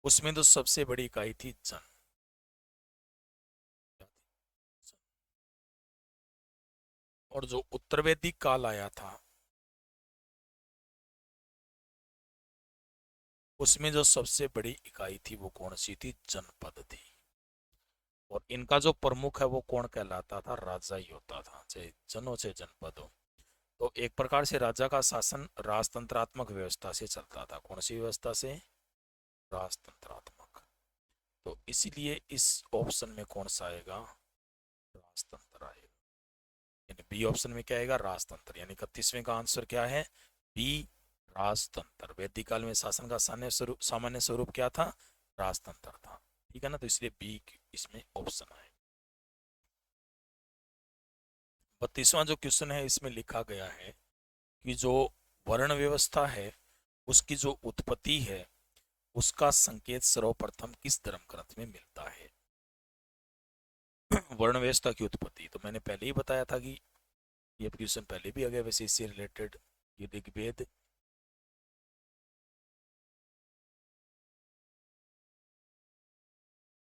उसमें तो सबसे बड़ी इकाई थी जन। और जो उत्तर वैदिक काल आया था उसमें जो सबसे बड़ी इकाई थी वो कौन सी थी, जनपद थी। और इनका जो प्रमुख है वो कौन कहलाता था, राजा ही होता था, चाहे जन हो चाहे जनपद हो। तो एक प्रकार से राजा का शासन राजतंत्रात्मक व्यवस्था से चलता था। कौन सी व्यवस्था से, राजतंत्रात्मक। तो इसीलिए इस ऑप्शन में कौन सा आएगा, राजतंत्र आएगा। यानी बी ऑप्शन में क्या आएगा, राजतंत्र। यानी 31वें का आंसर क्या है, बी, राजतंत्र। वैदिक काल में शासन का सामान्य स्वरूप क्या था, राजतंत्र था। ठीक है ना, तो इसलिए बी इसमें ऑप्शन है। 32वां जो क्वेश्चन है इसमें लिखा गया है कि जो वर्ण व्यवस्था है उसकी जो उत्पत्ति है उसका संकेत सर्वप्रथम किस धर्म ग्रंथ में मिलता है? वर्ण व्यवस्था की उत्पत्ति तो मैंने पहले ही बताया था कि ये क्वेश्चन पहले भी आ गया वैसे इससे रिलेटेड। ये ऋग्वेद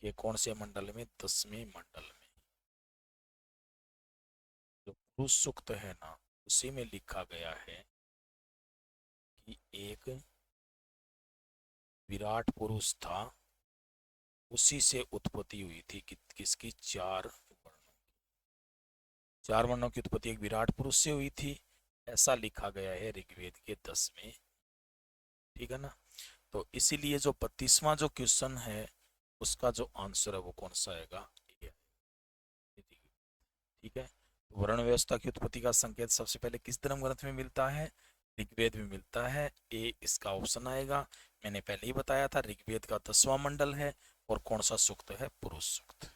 के कौन से मंडल में, 10वें मंडल में। जो पुरुष सूक्त है ना उसी में लिखा गया है कि एक विराट पुरुष था, उसी से उत्पत्ति हुई थी कि किसकी, चार वर्णों की उत्पत्ति एक विराट पुरुष से हुई थी, ऐसा लिखा गया है ऋग्वेद के 10वें। ठीक है ना, तो इसीलिए जो 32वां जो क्वेश्चन है उसका जो आंसर है वो कौन सा आएगा, ये। ठीक है, वर्ण व्यवस्था की उत्पत्ति का संकेत सबसे पहले किस धर्म ग्रंथ में मिलता है, ऋग्वेद में मिलता है, ए इसका ऑप्शन आएगा। मैंने पहले ही बताया था ऋग्वेद का 10वां मंडल है और कौन सा सूक्त है, पुरुष सूक्त।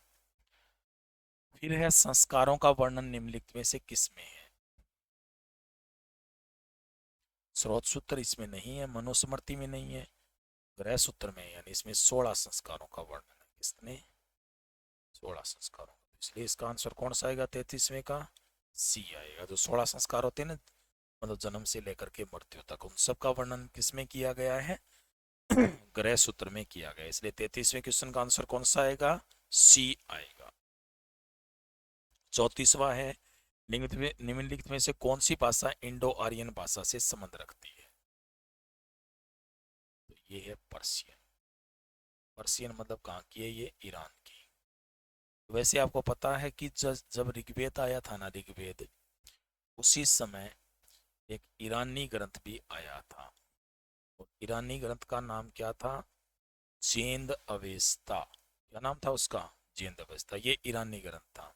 फिर है संस्कारों का वर्णन निम्नलिखित में से किस में है? स्रोत सूत्र इसमें नहीं है, मनुस्मृति में नहीं है, ग्रह सूत्र में, यानी इसमें 16 संस्कारों का वर्णन है। किसने, 16 संस्कारों। इसलिए इसका आंसर कौन सा आएगा, 33वें का सी आएगा। जो 16 संस्कार होते हैं ना, मतलब जन्म से लेकर के मृत्यु तक, उन सब का वर्णन किसमें किया गया है, ग्रह सूत्र में किया गया। इसलिए 33वें क्वेश्चन का आंसर कौन सा आएगा, सी आएगा। 34वां है, निम्नलिखित में से कौन सी भाषा इंडो आर्यन भाषा से संबंध रखती है? तो ये है पर्शियन। पर्शियन मतलब कहाँ की है, ये ईरान की। वैसे आपको पता है कि जब ऋग्वेद आया था ना, ऋग्वेद, उसी समय एक ईरानी ग्रंथ भी आया था। और ईरानी ग्रंथ का नाम क्या था, जेंद अवेस्ता। क्या नाम था उसका, जेंद अवेस्ता। ये ईरानी ग्रंथ था।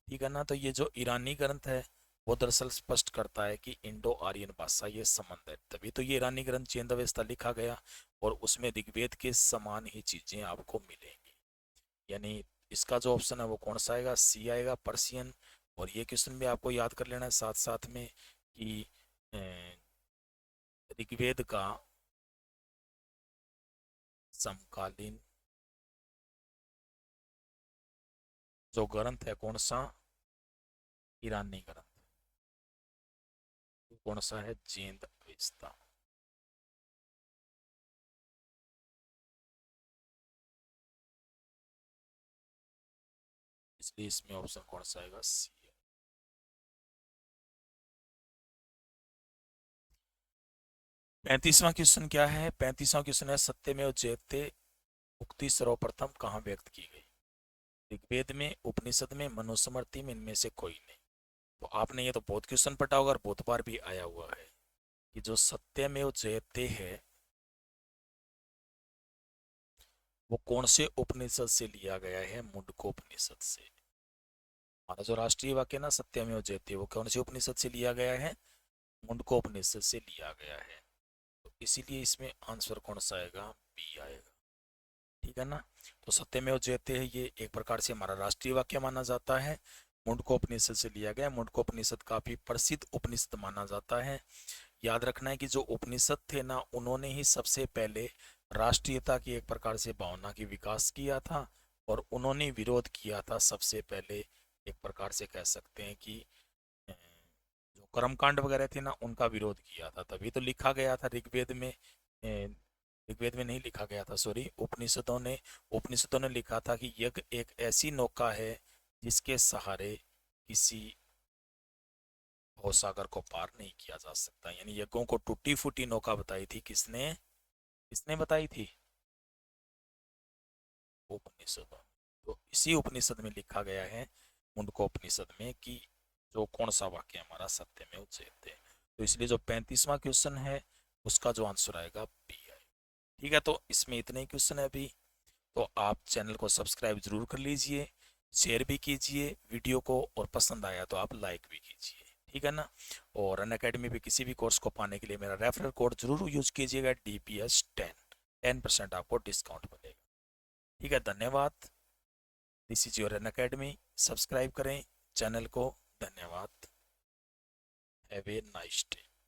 ठीक है ना, तो ये जो ईरानी ग्रंथ है वो दरअसल स्पष्ट करता है कि इंडो आर्यन भाषा ये संबंध है, तभी तो ये ईरानी ग्रंथ जेंद अवेस्ता लिखा गया। और उसमें ऋग्वेद के समान ही चीजें आपको मिलेंगी। यानी इसका जो ऑप्शन है वो कौन सा आएगा, सी आएगा, पर्शियन। और ये क्वेश्चन भी आपको याद कर लेना है साथ साथ में कि ऋग्वेद का समकालीन जो ग्रंथ है कौन सा, ईरानी ग्रंथ, कौन सा है, जेंद अवेस्ता। इसलिए इसमें ऑप्शन कौन सा आएगा? सी। 35वां क्वेश्चन क्या है? 35वां क्वेश्चन है सत्यमेव जयते उक्ति सर्वप्रथम कहाँ व्यक्त की गई? ऋग्वेद में, उपनिषद में, मनुस्मृति में, इनमें से कोई नहीं। तो आपने ये तो बहुत क्वेश्चन पढ़ा होगा और बहुत बार भी आया हुआ है कि जो सत्यमेव जयते है वो कौन से उपनिषद से लिया गया है? मुंडकोपनिषद से। हमारा जो राष्ट्रीय वाक्य ना सत्यमेव जयते, वो कौन से उपनिषद से लिया गया है? मुंडकोपनिषद से लिया गया है। तो इसीलिए इसमें आंसर कौन सा आएगा? बी आएगा। ठीक है ना? तो सत्यमेव जयते है ये एक प्रकार से हमारा राष्ट्रीय वाक्य माना जाता है, मुंडकोपनिषद से लिया गया। मुंडकोपनिषद काफी प्रसिद्ध उपनिषद माना जाता है। याद रखना है कि जो उपनिषद थे ना, उन्होंने ही सबसे पहले राष्ट्रीयता की एक प्रकार से भावना की विकास किया था, और उन्होंने विरोध किया था सबसे पहले, एक प्रकार से कह सकते हैं कि जो कर्मकांड वगैरह थे ना, उनका विरोध किया था। तभी तो लिखा गया था ऋग्वेद में, ऋग्वेद में नहीं लिखा गया था, सॉरी, उपनिषदों ने लिखा था कि यज्ञ एक ऐसी नौका है जिसके सहारे किसी भवसागर को पार नहीं किया जा सकता। यानी यज्ञों को टूटी फूटी नौका बताई थी किसने? किसने बताई थी? उपनिषदों। तो इसी उपनिषद में लिखा गया है, मुंडकोपनिषद में, कि जो कौन सा वाक्य हमारा सत्य में उच्चते है। तो इसलिए जो 35वां क्वेश्चन है उसका जो आंसर आएगा बी है। ठीक है, तो इसमें इतने ही क्वेश्चन है अभी। तो आप चैनल को सब्सक्राइब जरूर कर लीजिए, शेयर भी कीजिए वीडियो को, और पसंद आया तो आप लाइक भी कीजिए। ठीक है ना? और अनअकैडमी पे किसी भी कोर्स को पाने के लिए मेरा रेफरल कोड जरूर यूज कीजिएगा, DPS10। 10% आपको डिस्काउंट मिलेगा। ठीक है, धन्यवाद। This is your Unacademy. Subscribe करें चैनल को। धन्यवाद। Have a nice day.